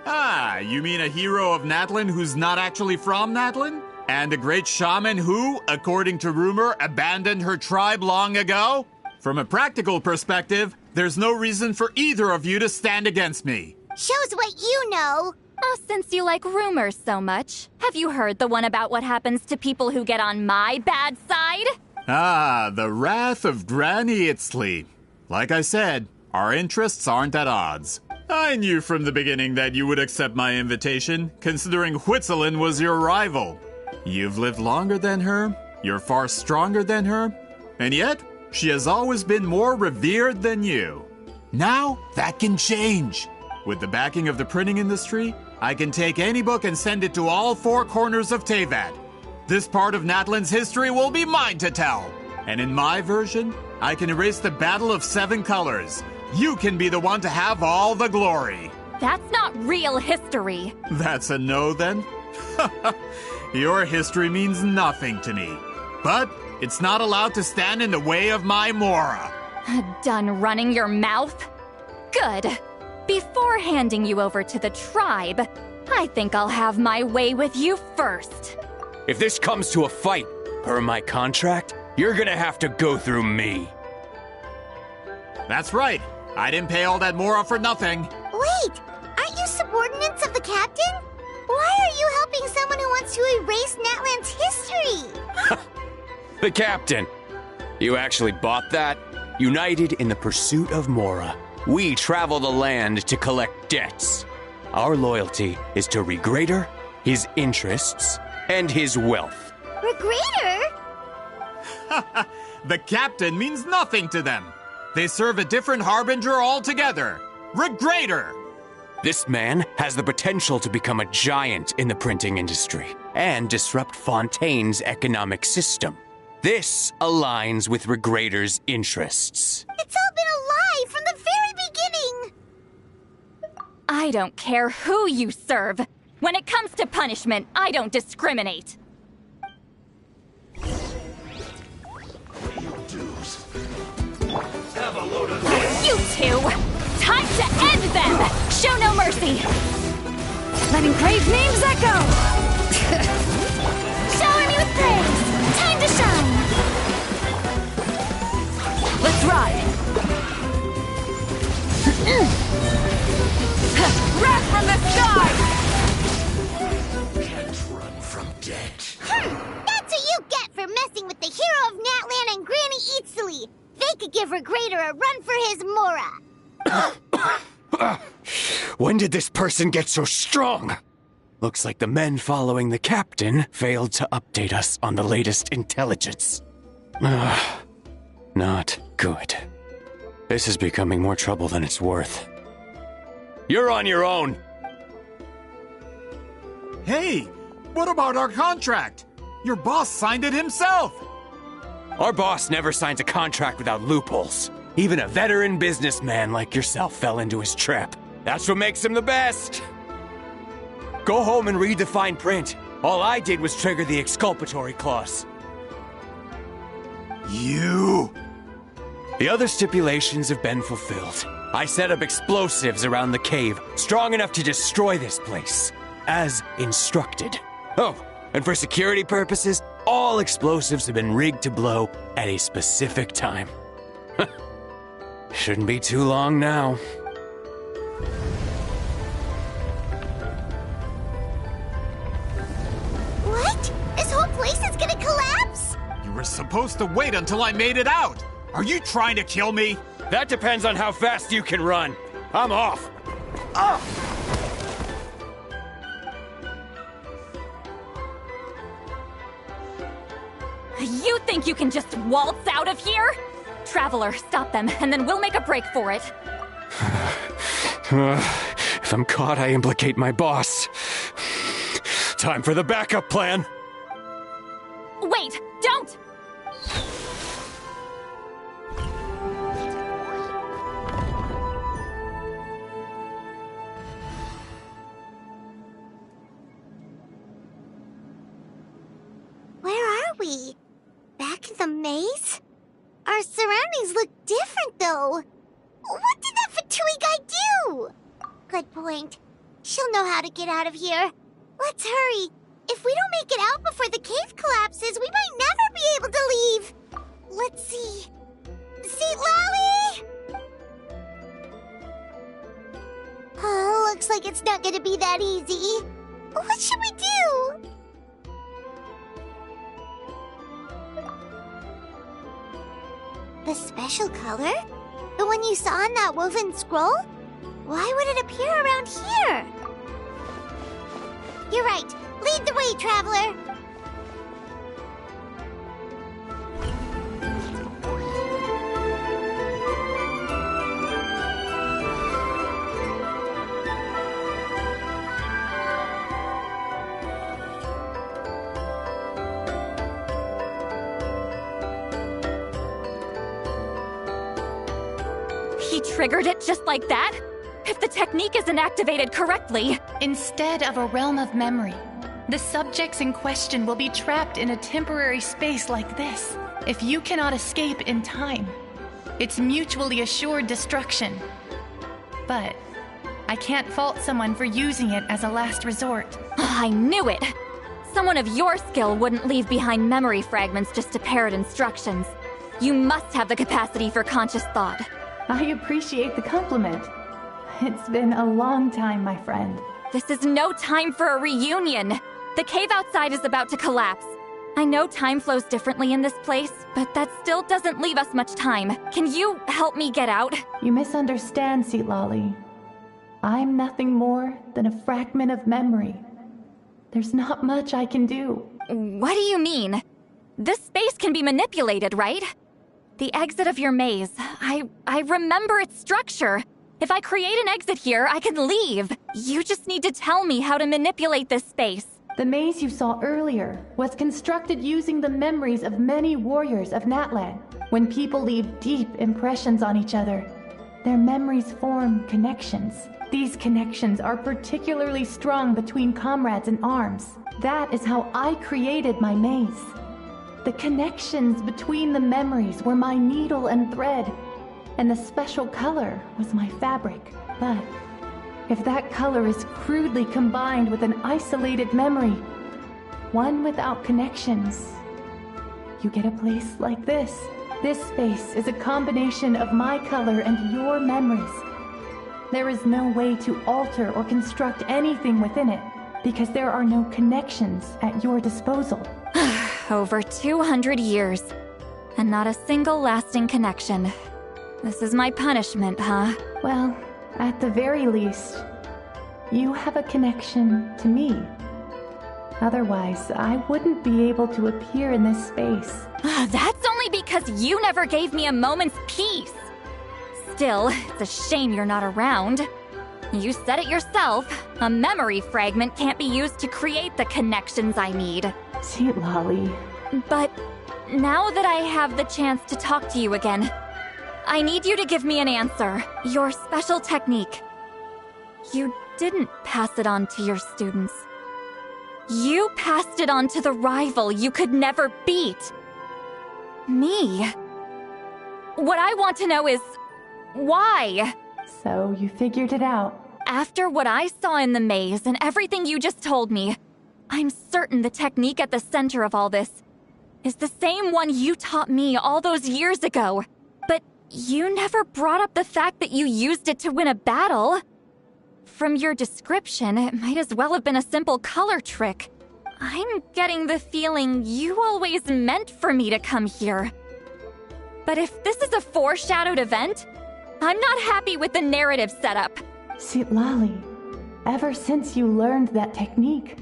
Ah, you mean a hero of Natlan who's not actually from Natlan? And a great shaman who, according to rumor, abandoned her tribe long ago? From a practical perspective, there's no reason for either of you to stand against me. Shows what you know. Oh, since you like rumors so much, have you heard the one about what happens to people who get on my bad side? Ah, the wrath of Granny Citlali. Like I said, our interests aren't at odds. I knew from the beginning that you would accept my invitation, considering Citlali was your rival. You've lived longer than her, you're far stronger than her, and yet, she has always been more revered than you. Now, that can change. With the backing of the printing industry, I can take any book and send it to all four corners of Teyvat. This part of Natlan's history will be mine to tell. And in my version, I can erase the Battle of 7 Colors. You can be the one to have all the glory. That's not real history. That's a no, then? Your history means nothing to me. But it's not allowed to stand in the way of my Mora. Done running your mouth? Good. Before handing you over to the tribe, I think I'll have my way with you first. If this comes to a fight, per my contract, you're gonna have to go through me. That's right. I didn't pay all that Mora for nothing. Wait, aren't you subordinates of the captain? Why are you helping someone who wants to erase Natlan's history? The captain. You actually bought that? United in the pursuit of Mora, we travel the land to collect debts. Our loyalty is to Regrader, his interests, and his wealth. Regrader? The captain means nothing to them. They serve a different harbinger altogether. Regrader! This man has the potential to become a giant in the printing industry and disrupt Fontaine's economic system. This aligns with Regrader's interests. It's all been a lie from the very beginning! I don't care who you serve. When it comes to punishment, I don't discriminate. You two! Time to end them! Show no mercy! Letting praise names echo! Shower me with praise! Time to shine! Let's ride! Wrath from the sky! Can't run from death. That's what you get for messing with the hero of Natlan and Granny Citlali! They could give Regrader a run for his Mora! When did this person get so strong? Looks like the men following the captain failed to update us on the latest intelligence. Not good. This is becoming more trouble than it's worth. You're on your own! Hey, what about our contract? Your boss signed it himself! Our boss never signs a contract without loopholes. Even a veteran businessman like yourself fell into his trap. That's what makes him the best! Go home and read the fine print. All I did was trigger the exculpatory clause. You... The other stipulations have been fulfilled. I set up explosives around the cave, strong enough to destroy this place, as instructed. Oh, and for security purposes, all explosives have been rigged to blow at a specific time. Shouldn't be too long now. What? This whole place is gonna collapse? You were supposed to wait until I made it out! Are you trying to kill me? That depends on how fast you can run. I'm off. Ah! You think you can just waltz out of here? Traveler, stop them, and then we'll make a break for it. If I'm caught, I implicate my boss. Time for the backup plan. Wait, don't! Where are we? Back in the maze? Our surroundings look different, though. What did that Fatui guy do? Good point. She'll know how to get out of here. Let's hurry. If we don't make it out before the cave collapses, we might never be able to leave. Let's see. Citlali! Oh, looks like it's not gonna be that easy. What should we do? The special color? The one you saw in that woven scroll? Why would it appear around here? You're right. Lead the way, traveler. He triggered it just like that? if the technique isn't activated correctly? Instead of a realm of memory, the subjects in question will be trapped in a temporary space like this. If you cannot escape in time, it's mutually assured destruction. But I can't fault someone for using it as a last resort. I knew it! Someone of your skill wouldn't leave behind memory fragments just to parrot instructions. You must have the capacity for conscious thought. I appreciate the compliment. It's been a long time, my friend. This is no time for a reunion. The cave outside is about to collapse. I know time flows differently in this place, but that still doesn't leave us much time. Can you help me get out? You misunderstand, Citlali. I'm nothing more than a fragment of memory. There's not much I can do. What do you mean? This space can be manipulated, right? The exit of your maze. I remember its structure. If I create an exit here, I can leave. You just need to tell me how to manipulate this space. The maze you saw earlier was constructed using the memories of many warriors of Natlan. When people leave deep impressions on each other, their memories form connections. These connections are particularly strong between comrades in arms. That is how I created my maze. The connections between the memories were my needle and thread, and the special color was my fabric. But if that color is crudely combined with an isolated memory, one without connections, you get a place like this. This space is a combination of my color and your memories. There is no way to alter or construct anything within it, because there are no connections at your disposal. Over 200 years, and not a single lasting connection. This is my punishment, huh? Well, at the very least, you have a connection to me. Otherwise, I wouldn't be able to appear in this space. That's only because you never gave me a moment's peace. Still, it's a shame you're not around. You said it yourself. A memory fragment can't be used to create the connections I need. Citlali. But now that I have the chance to talk to you again, I need you to give me an answer. Your special technique. You didn't pass it on to your students. You passed it on to the rival you could never beat. Me. What I want to know is, why? So you figured it out. After what I saw in the maze and everything you just told me, I'm certain the technique at the center of all this is the same one you taught me all those years ago. But you never brought up the fact that you used it to win a battle. From your description, it might as well have been a simple color trick. I'm getting the feeling you always meant for me to come here. But if this is a foreshadowed event, I'm not happy with the narrative setup. Citlali, ever since you learned that technique,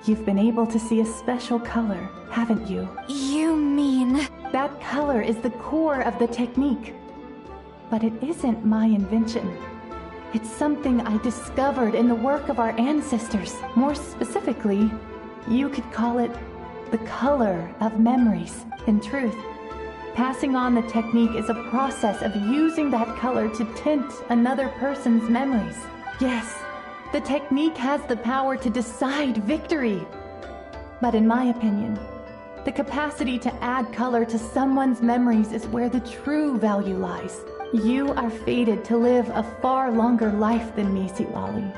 you've been able to see a special color, haven't you? You mean... That color is the core of the technique. But it isn't my invention. It's something I discovered in the work of our ancestors. More specifically, you could call it the color of memories. In truth, passing on the technique is a process of using that color to tint another person's memories. Yes, the technique has the power to decide victory. But in my opinion, the capacity to add color to someone's memories is where the true value lies. You are fated to live a far longer life than me, Citlali.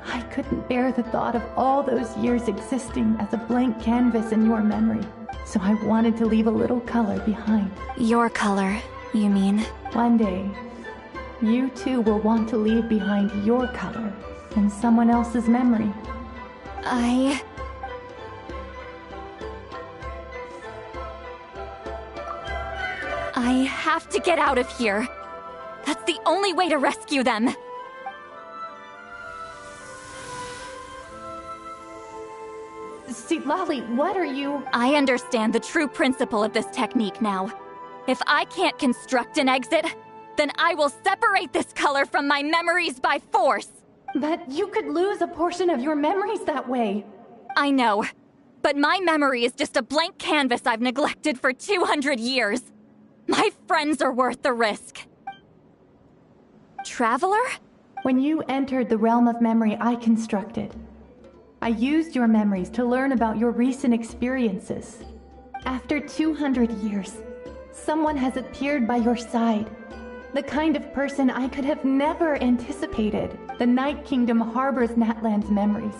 I couldn't bear the thought of all those years existing as a blank canvas in your memory, so I wanted to leave a little color behind. Your color, you mean? One day, you too will want to leave behind your color in someone else's memory. I have to get out of here. That's the only way to rescue them. Citlali, what are you... I understand the true principle of this technique now. If I can't construct an exit, then I will separate this color from my memories by force. But you could lose a portion of your memories that way. I know, but my memory is just a blank canvas I've neglected for 200 years. My friends are worth the risk. Traveler? When you entered the realm of memory I constructed, I used your memories to learn about your recent experiences. After 200 years, someone has appeared by your side. The kind of person I could have never anticipated. The Night Kingdom harbors Natlan's memories,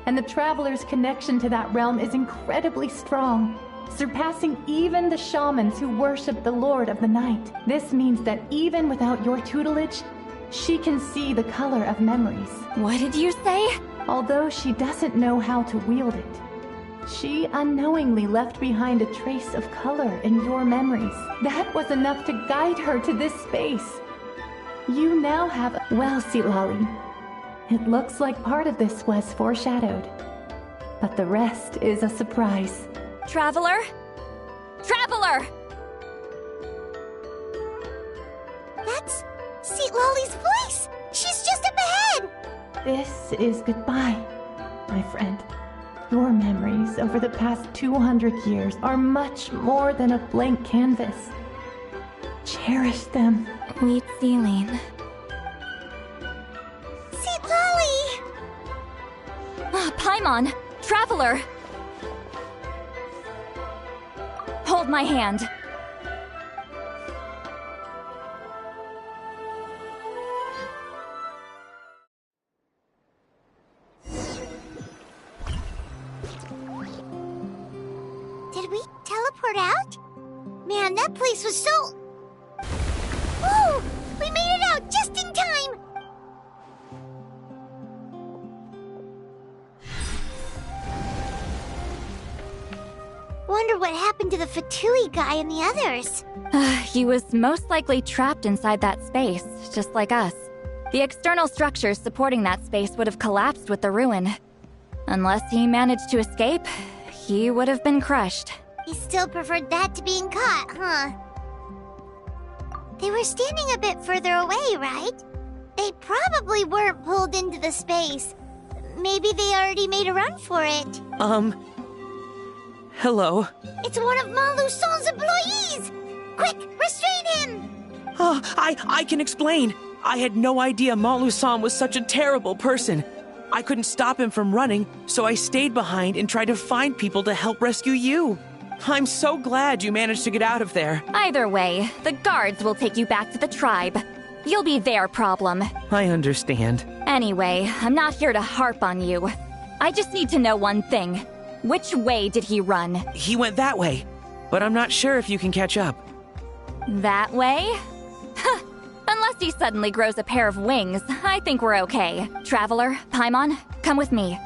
and the Traveler's connection to that realm is incredibly strong, surpassing even the shamans who worship the Lord of the Night. This means that even without your tutelage, she can see the color of memories. What did you say? Although she doesn't know how to wield it, she unknowingly left behind a trace of color in your memories. That was enough to guide her to this space. You now have... Well, Citlali, it looks like part of this was foreshadowed, but the rest is a surprise. Traveler? Traveler! That's Citlali's voice! She's just up ahead! This is goodbye, my friend. Your memories over the past 200 years are much more than a blank canvas. Cherish them. Citlali. Citlali! Paimon! Traveler! Hold my hand. Did we teleport out? Man, that place was so... Woo! We made it out just in time! Wonder what happened to the Fatui guy and the others. He was most likely trapped inside that space, just like us. The external structures supporting that space would have collapsed with the ruin. Unless he managed to escape, he would have been crushed. He still preferred that to being caught, huh? They were standing a bit further away, right? They probably weren't pulled into the space. Maybe they already made a run for it. Hello? It's one of Montluson's employees! Quick, restrain him! Oh, I can explain. I had no idea Montluson was such a terrible person. I couldn't stop him from running, so I stayed behind and tried to find people to help rescue you. I'm so glad you managed to get out of there. Either way, the guards will take you back to the tribe. You'll be their problem. I understand. Anyway, I'm not here to harp on you. I just need to know one thing. Which way did he run? He went that way, but I'm not sure if you can catch up. That way? Unless he suddenly grows a pair of wings, I think we're okay. Traveler, Paimon, come with me.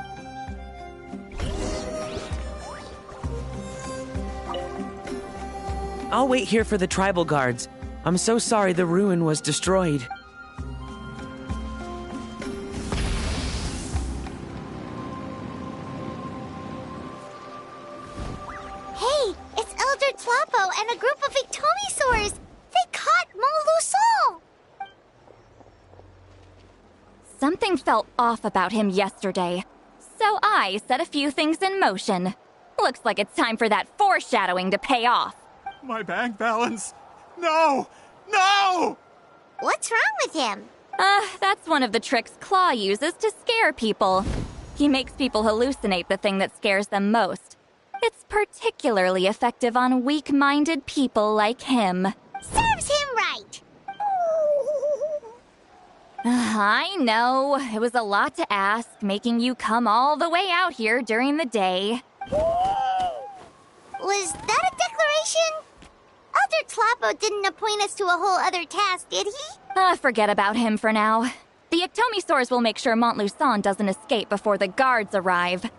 I'll wait here for the tribal guards. I'm so sorry the ruin was destroyed. Hey, it's Elder Tlapo and a group of Ictomisaurs! They caught Montluson! Something felt off about him yesterday, so I set a few things in motion. Looks like it's time for that foreshadowing to pay off. My bank balance! No! No! What's wrong with him? That's one of the tricks Claw uses to scare people. He makes people hallucinate the thing that scares them most. It's particularly effective on weak-minded people like him. Serves him right! I know. It was a lot to ask, making you come all the way out here during the day. Was that a declaration? Elder Tlapo didn't appoint us to a whole other task, did he? Forget about him for now. The Ictomisaurs will make sure Montluson doesn't escape before the guards arrive.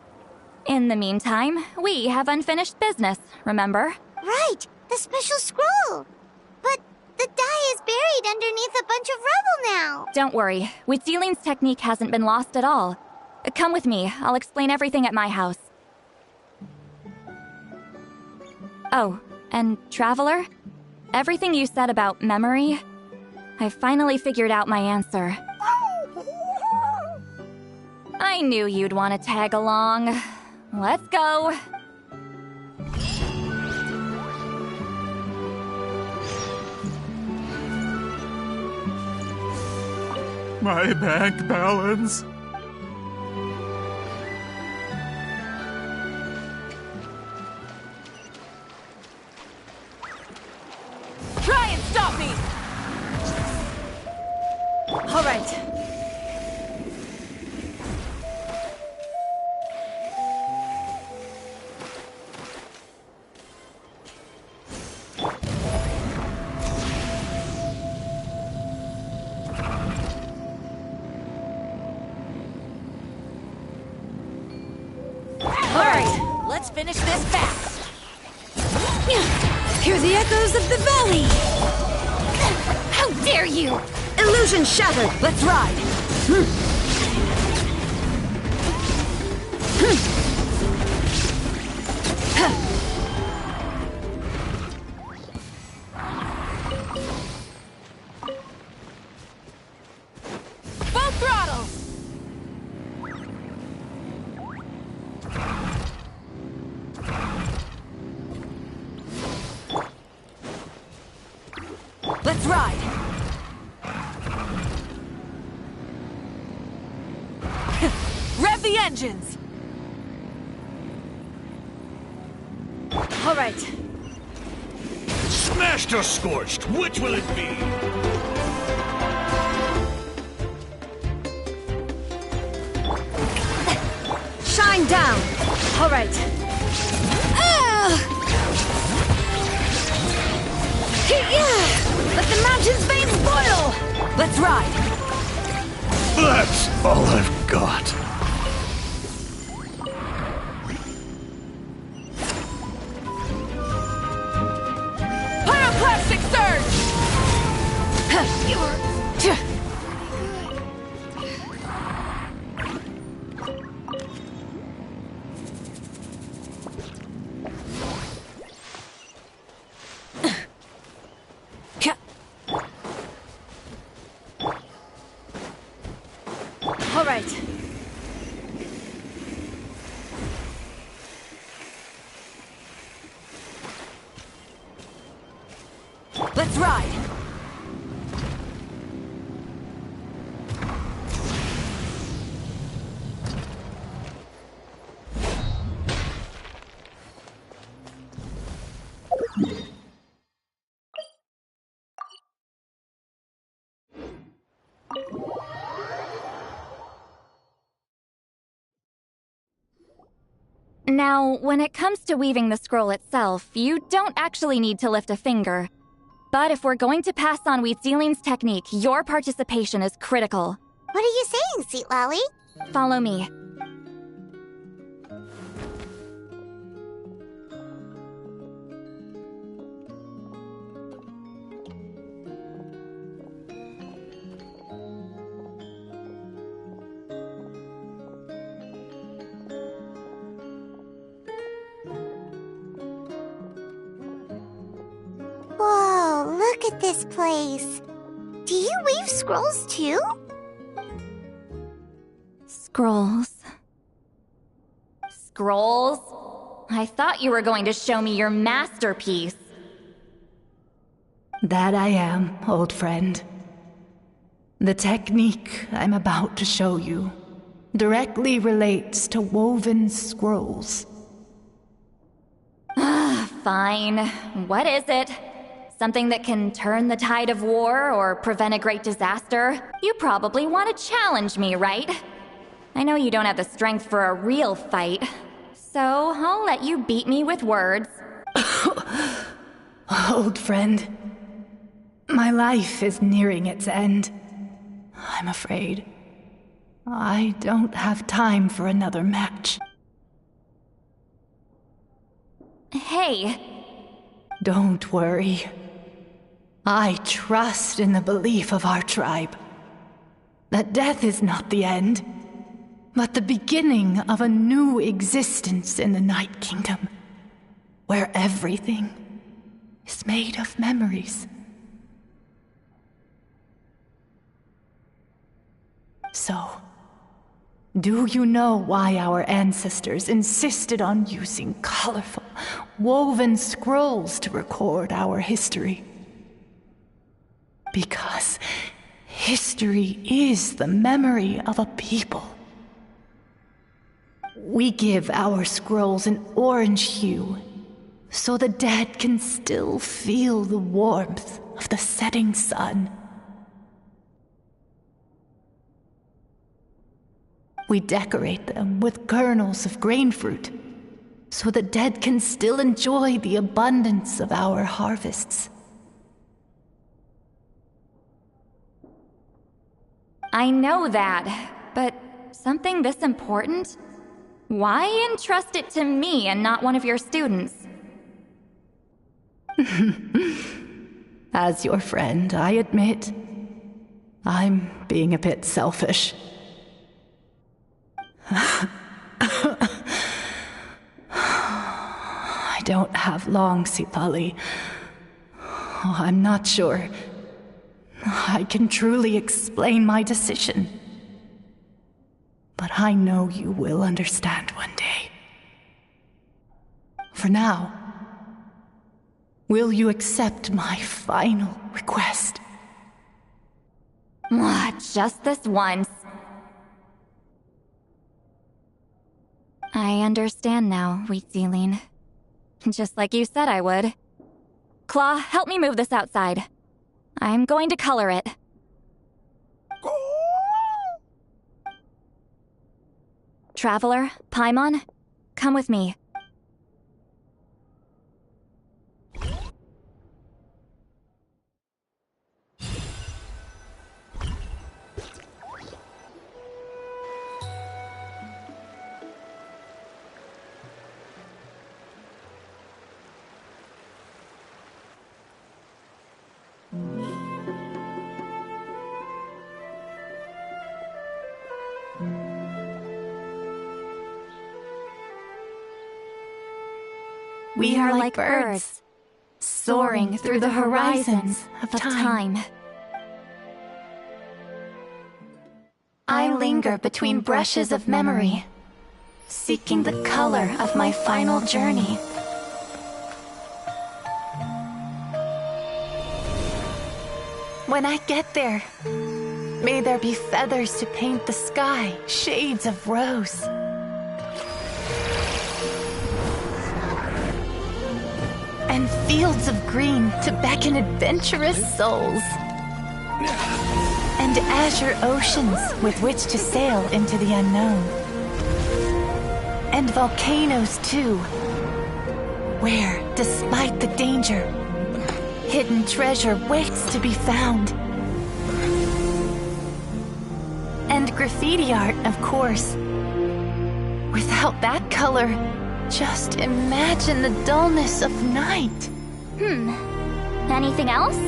In the meantime, we have unfinished business, remember? Right, the special scroll. But the die is buried underneath a bunch of rubble now. Don't worry, Citlali's technique hasn't been lost at all. Come with me, I'll explain everything at my house. Oh, and Traveler? Everything you said about memory, I finally figured out my answer. I knew you'd want to tag along. Let's go. My bank balance. Try and stop me! All right. Let's finish this fast. Hear the echoes of the valley! How dare you! Illusion shattered! Let's ride! Full throttle! Let's ride! Rev the engines! All right. Smashed or scorched, which will it be? Shine down! All right. Let the mountain's veins boil! Let's ride! That's all I've got. Pyroclastic surge! All right. Let's ride. Now, when it comes to weaving the scroll itself, you don't actually need to lift a finger. But if we're going to pass on Wheatsealing's technique, your participation is critical. What are you saying, Citlali? Follow me. Whoa, look at this place. Do you weave scrolls too? Scrolls. Scrolls? I thought you were going to show me your masterpiece. That I am, old friend. The technique I'm about to show you directly relates to woven scrolls. Fine. What is it? Something that can turn the tide of war or prevent a great disaster? You probably want to challenge me, right? I know you don't have the strength for a real fight, so I'll let you beat me with words. Old friend, my life is nearing its end. I'm afraid I don't have time for another match. Hey. Don't worry. I trust in the belief of our tribe that death is not the end, but the beginning of a new existence in the Night Kingdom, where everything is made of memories. So, do you know why our ancestors insisted on using colorful, woven scrolls to record our history? Because History is the memory of a people. We give our scrolls an orange hue, so the dead can still feel the warmth of the setting sun. We decorate them with kernels of grain fruit, so the dead can still enjoy the abundance of our harvests. I know that, but something this important? Why entrust it to me and not one of your students? As your friend, I admit, I'm being a bit selfish. I don't have long, Citlali. Oh, I'm not sure I can truly explain my decision. But I know you will understand one day. For now, will you accept my final request? Just this once. I understand now, Citlali. Just like you said I would. Claw, help me move this outside. I'm going to color it. Traveler, Paimon, come with me. We are like birds, soaring through the horizons of time. I linger between brushes of memory, seeking the color of my final journey. When I get there, may there be feathers to paint the sky, shades of rose. And fields of green to beckon adventurous souls. And azure oceans with which to sail into the unknown. And volcanoes too, where, despite the danger, hidden treasure waits to be found. And graffiti art, of course. Without that color, just imagine the dullness of night. Anything else?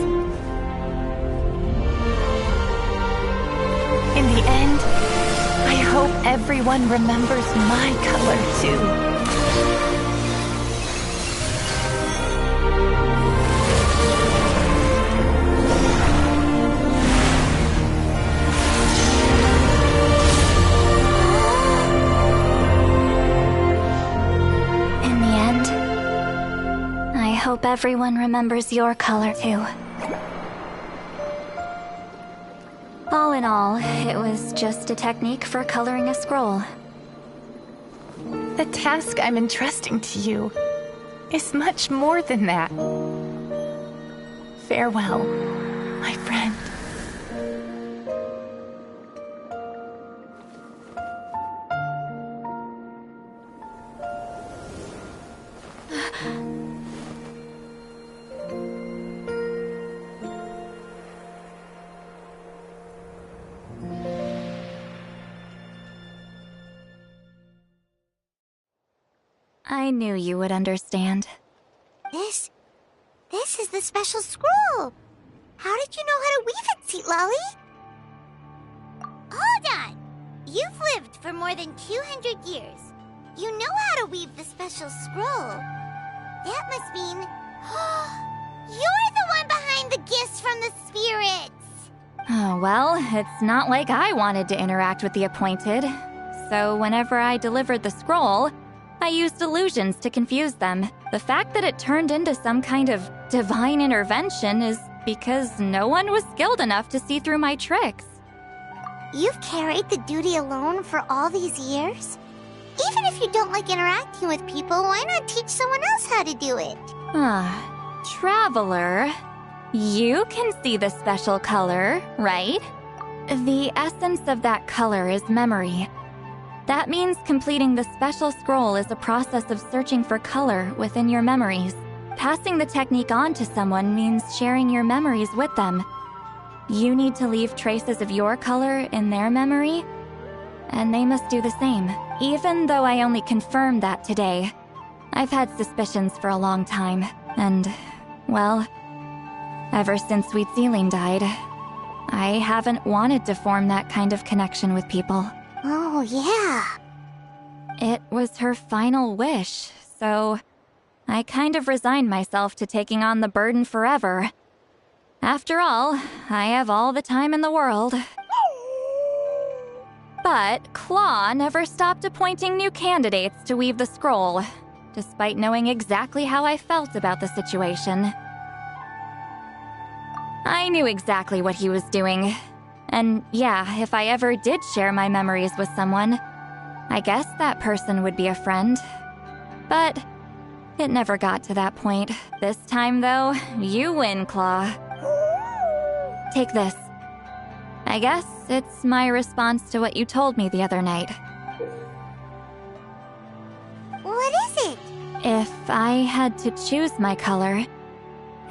In the end, I hope everyone remembers my color too. I hope everyone remembers your color too. All in all, it was just a technique for coloring a scroll. The task I'm entrusting to you is much more than that. Farewell, my friend. I knew you would understand. This is the special scroll. How did you know how to weave it, Citlali? Hold on. You've lived for more than 200 years. You know how to weave the special scroll. That must mean... you're the one behind the gifts from the spirits. Oh, well, it's not like I wanted to interact with the appointed. So whenever I delivered the scroll, I used illusions to confuse them. The fact that it turned into some kind of divine intervention is because no one was skilled enough to see through my tricks. You've carried the duty alone for all these years? Even if you don't like interacting with people, why not teach someone else how to do it? Traveler, you can see the special color, right? The essence of that color is memory. That means completing the special scroll is a process of searching for color within your memories. Passing the technique on to someone means sharing your memories with them. You need to leave traces of your color in their memory, and they must do the same. Even though I only confirmed that today, I've had suspicions for a long time, and, well, ever since Sweet Celine died, I haven't wanted to form that kind of connection with people. Oh, yeah. It was her final wish, so I kind of resigned myself to taking on the burden forever. After all, I have all the time in the world. But Claw never stopped appointing new candidates to weave the scroll, despite knowing exactly how I felt about the situation. I knew exactly what he was doing. And yeah, if I ever did share my memories with someone, I guess that person would be a friend. But it never got to that point. This time, though, you win, Claw. Take this. I guess it's my response to what you told me the other night. What is it? If I had to choose my color,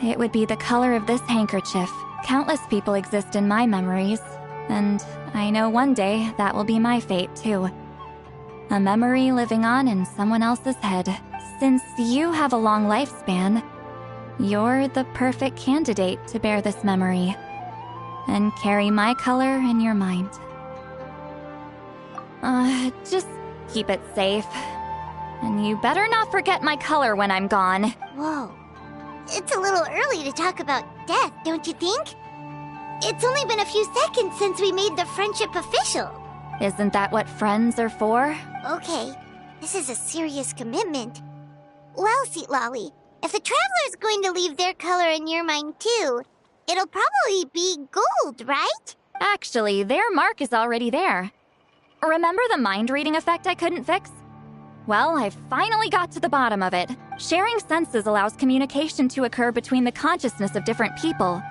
it would be the color of this handkerchief. Countless people exist in my memories, and I know one day that will be my fate, too. A memory living on in someone else's head. Since you have a long lifespan, you're the perfect candidate to bear this memory and carry my color in your mind. Just keep it safe. And you better not forget my color when I'm gone. Whoa. It's a little early to talk about death, don't you think? It's only been a few seconds since we made the friendship official. Isn't that what friends are for? Okay, this is a serious commitment. Well, Citlali, if the Traveler's going to leave their color in your mind too, it'll probably be gold, right? Actually, their mark is already there. Remember the mind-reading effect I couldn't fix? Well, I finally got to the bottom of it. Sharing senses allows communication to occur between the consciousness of different people.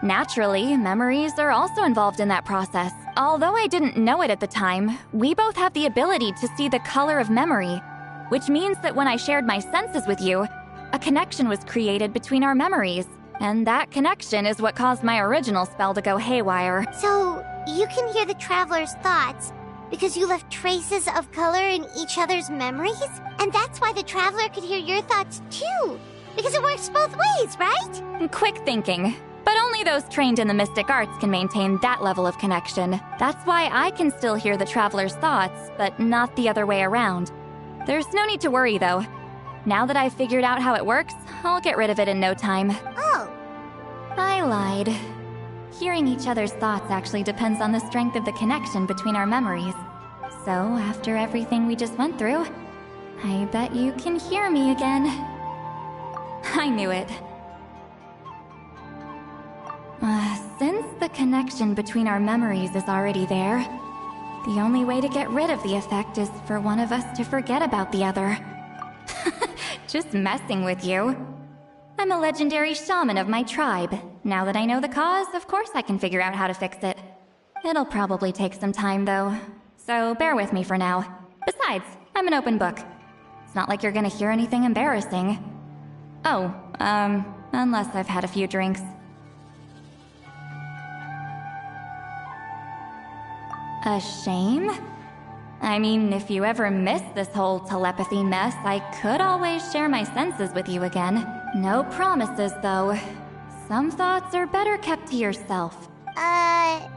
Naturally, memories are also involved in that process. Although I didn't know it at the time, we both have the ability to see the color of memory, which means that when I shared my senses with you, a connection was created between our memories. And that connection is what caused my original spell to go haywire. So, you can hear the Traveler's thoughts because you left traces of color in each other's memories? And that's why the Traveler could hear your thoughts too, because it works both ways, right? Quick thinking. But only those trained in the mystic arts can maintain that level of connection. That's why I can still hear the Traveler's thoughts, but not the other way around. There's no need to worry, though. Now that I've figured out how it works, I'll get rid of it in no time. Oh. I lied. Hearing each other's thoughts actually depends on the strength of the connection between our memories. So, after everything we just went through, I bet you can hear me again. I knew it. Since the connection between our memories is already there, the only way to get rid of the effect is for one of us to forget about the other. Just messing with you. I'm a legendary shaman of my tribe. Now that I know the cause, of course I can figure out how to fix it. It'll probably take some time, though. So bear with me for now. Besides, I'm an open book. It's not like you're gonna hear anything embarrassing. Oh, unless I've had a few drinks. A shame? I mean, if you ever miss this whole telepathy mess, I could always share my senses with you again. No promises, though. Some thoughts are better kept to yourself. Huh?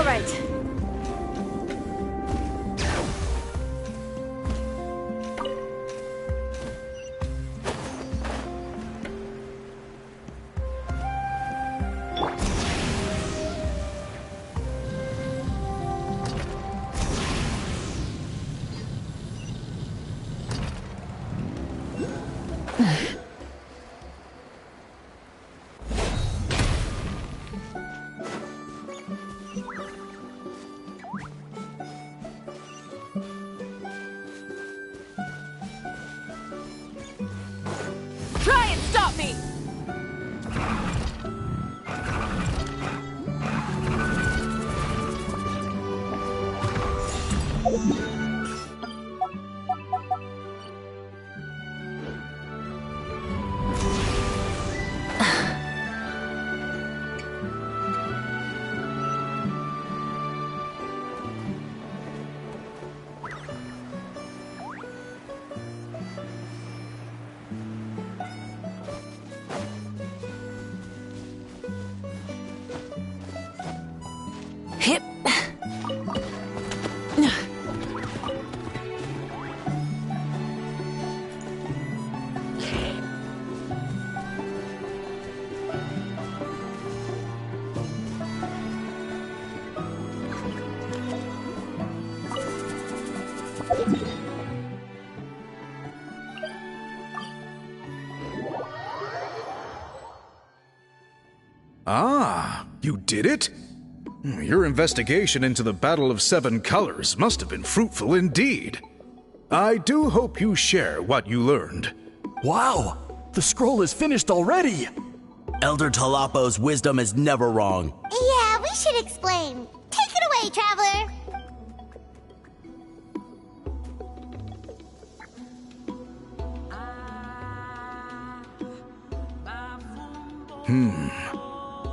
All right. Try and stop me! Hip. Ah, you did it? Your investigation into the Battle of Seven Colors must have been fruitful indeed. I do hope you share what you learned. Wow! The scroll is finished already! Elder Talapo's wisdom is never wrong. Yeah, we should explain. Take it away, Traveler!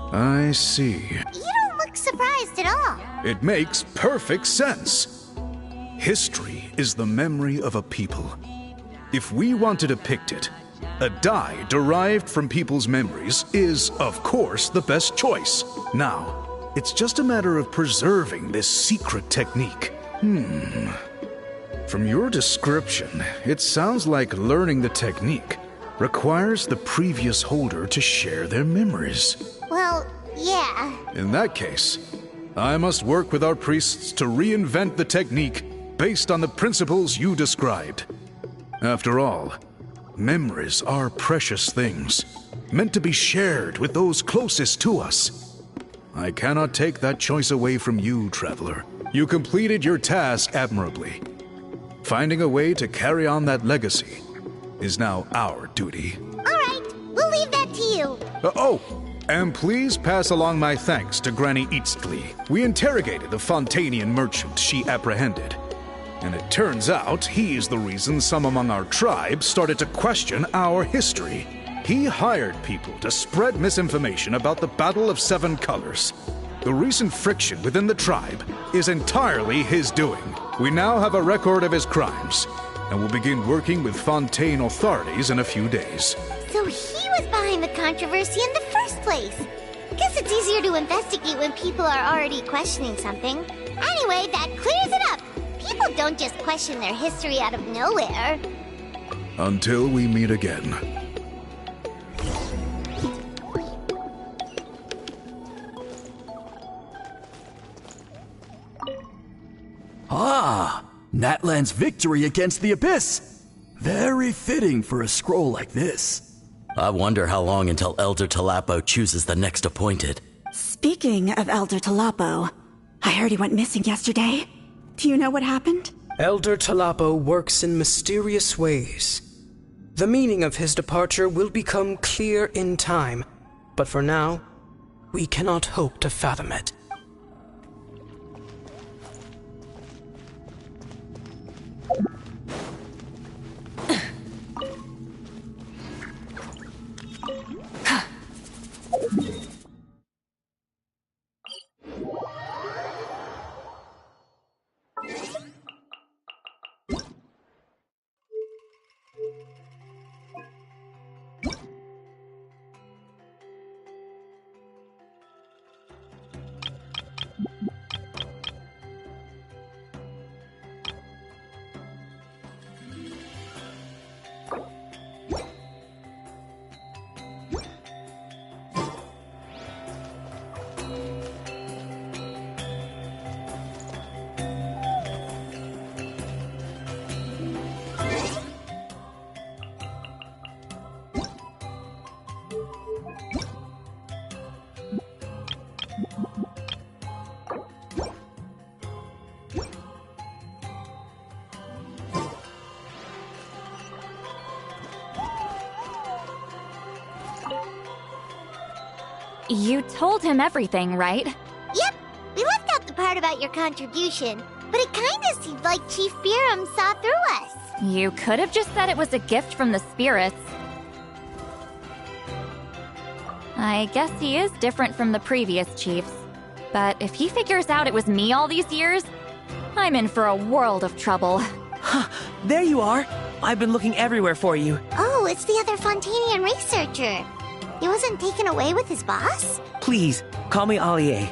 I see. You don't look surprised at all. It makes perfect sense. History is the memory of a people. If we want to depict it, a dye derived from people's memories is, of course, the best choice. Now, it's just a matter of preserving this secret technique. From your description, it sounds like learning the technique requires the previous holder to share their memories. Well, yeah. In that case, I must work with our priests to reinvent the technique based on the principles you described. After all, memories are precious things, meant to be shared with those closest to us. I cannot take that choice away from you, Traveler. You completed your task admirably. Finding a way to carry on that legacy is now our duty. All right, we'll leave that to you. And please pass along my thanks to Granny Citlali. We interrogated the Fontanian merchant she apprehended, and it turns out he's the reason some among our tribe started to question our history. He hired people to spread misinformation about the Battle of Seven Colors. The recent friction within the tribe is entirely his doing. We now have a record of his crimes, and will begin working with Fontaine authorities in a few days. So he was behind the controversy in the first place. Guess it's easier to investigate when people are already questioning something. Anyway, that clears it up. People don't just question their history out of nowhere. Until we meet again. Ah! Natlan's victory against the Abyss! Very fitting for a scroll like this. I wonder how long until Elder Talapo chooses the next appointed. Speaking of Elder Talapo, I heard he went missing yesterday. Do you know what happened? Elder Talapo works in mysterious ways. The meaning of his departure will become clear in time, but for now, we cannot hope to fathom it. You told him everything, right? Yep, we left out the part about your contribution, but it kinda seemed like Chief Biram saw through us. You could have just said it was a gift from the spirits. I guess he is different from the previous chiefs. But if he figures out it was me all these years, I'm in for a world of trouble. There you are! I've been looking everywhere for you. Oh, it's the other Fontanian researcher. He wasn't taken away with his boss? Please, call me Allier.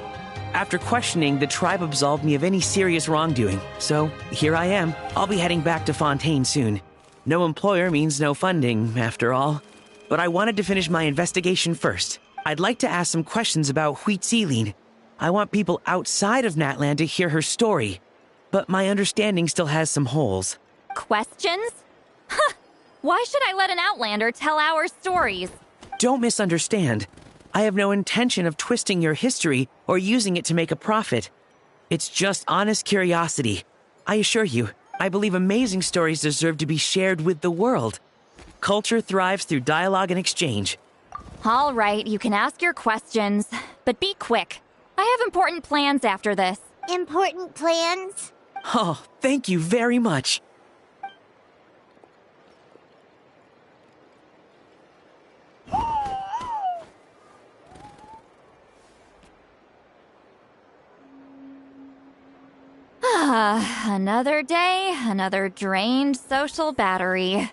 After questioning, the tribe absolved me of any serious wrongdoing. So, here I am. I'll be heading back to Fontaine soon. No employer means no funding, after all. But I wanted to finish my investigation first. I'd like to ask some questions about Citlali. I want people outside of Natlan to hear her story. But my understanding still has some holes. Questions? Huh! Why should I let an Outlander tell our stories? Don't misunderstand. I have no intention of twisting your history or using it to make a profit. It's just honest curiosity. I assure you, I believe amazing stories deserve to be shared with the world. Culture thrives through dialogue and exchange. All right, you can ask your questions, but be quick. I have important plans after this. Important plans? Oh, thank you very much. Another day, another drained social battery.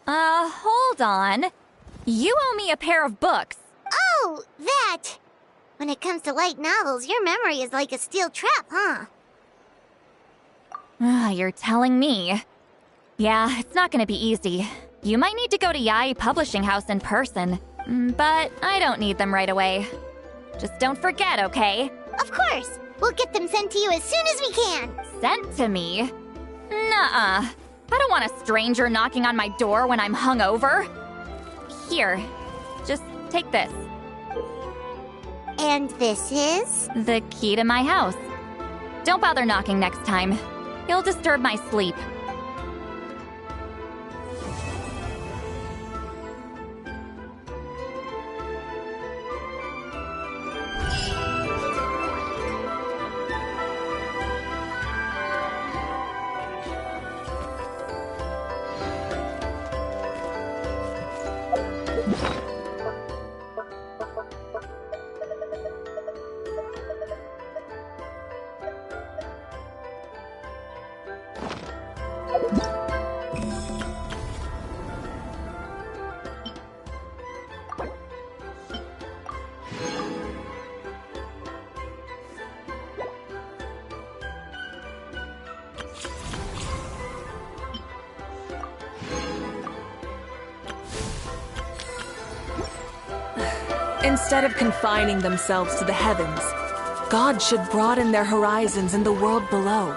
Hold on. You owe me a pair of books. Oh, that! When it comes to light novels, your memory is like a steel trap, huh? You're telling me. Yeah, it's not gonna be easy. You might need to go to Yai Publishing House in person. But I don't need them right away. Just don't forget, okay? Of course! We'll get them sent to you as soon as we can! Sent to me? Nuh-uh. I don't want a stranger knocking on my door when I'm hungover. Here, just take this. And this is? The key to my house. Don't bother knocking next time. You'll disturb my sleep. Instead of confining themselves to the heavens, God should broaden their horizons in the world below.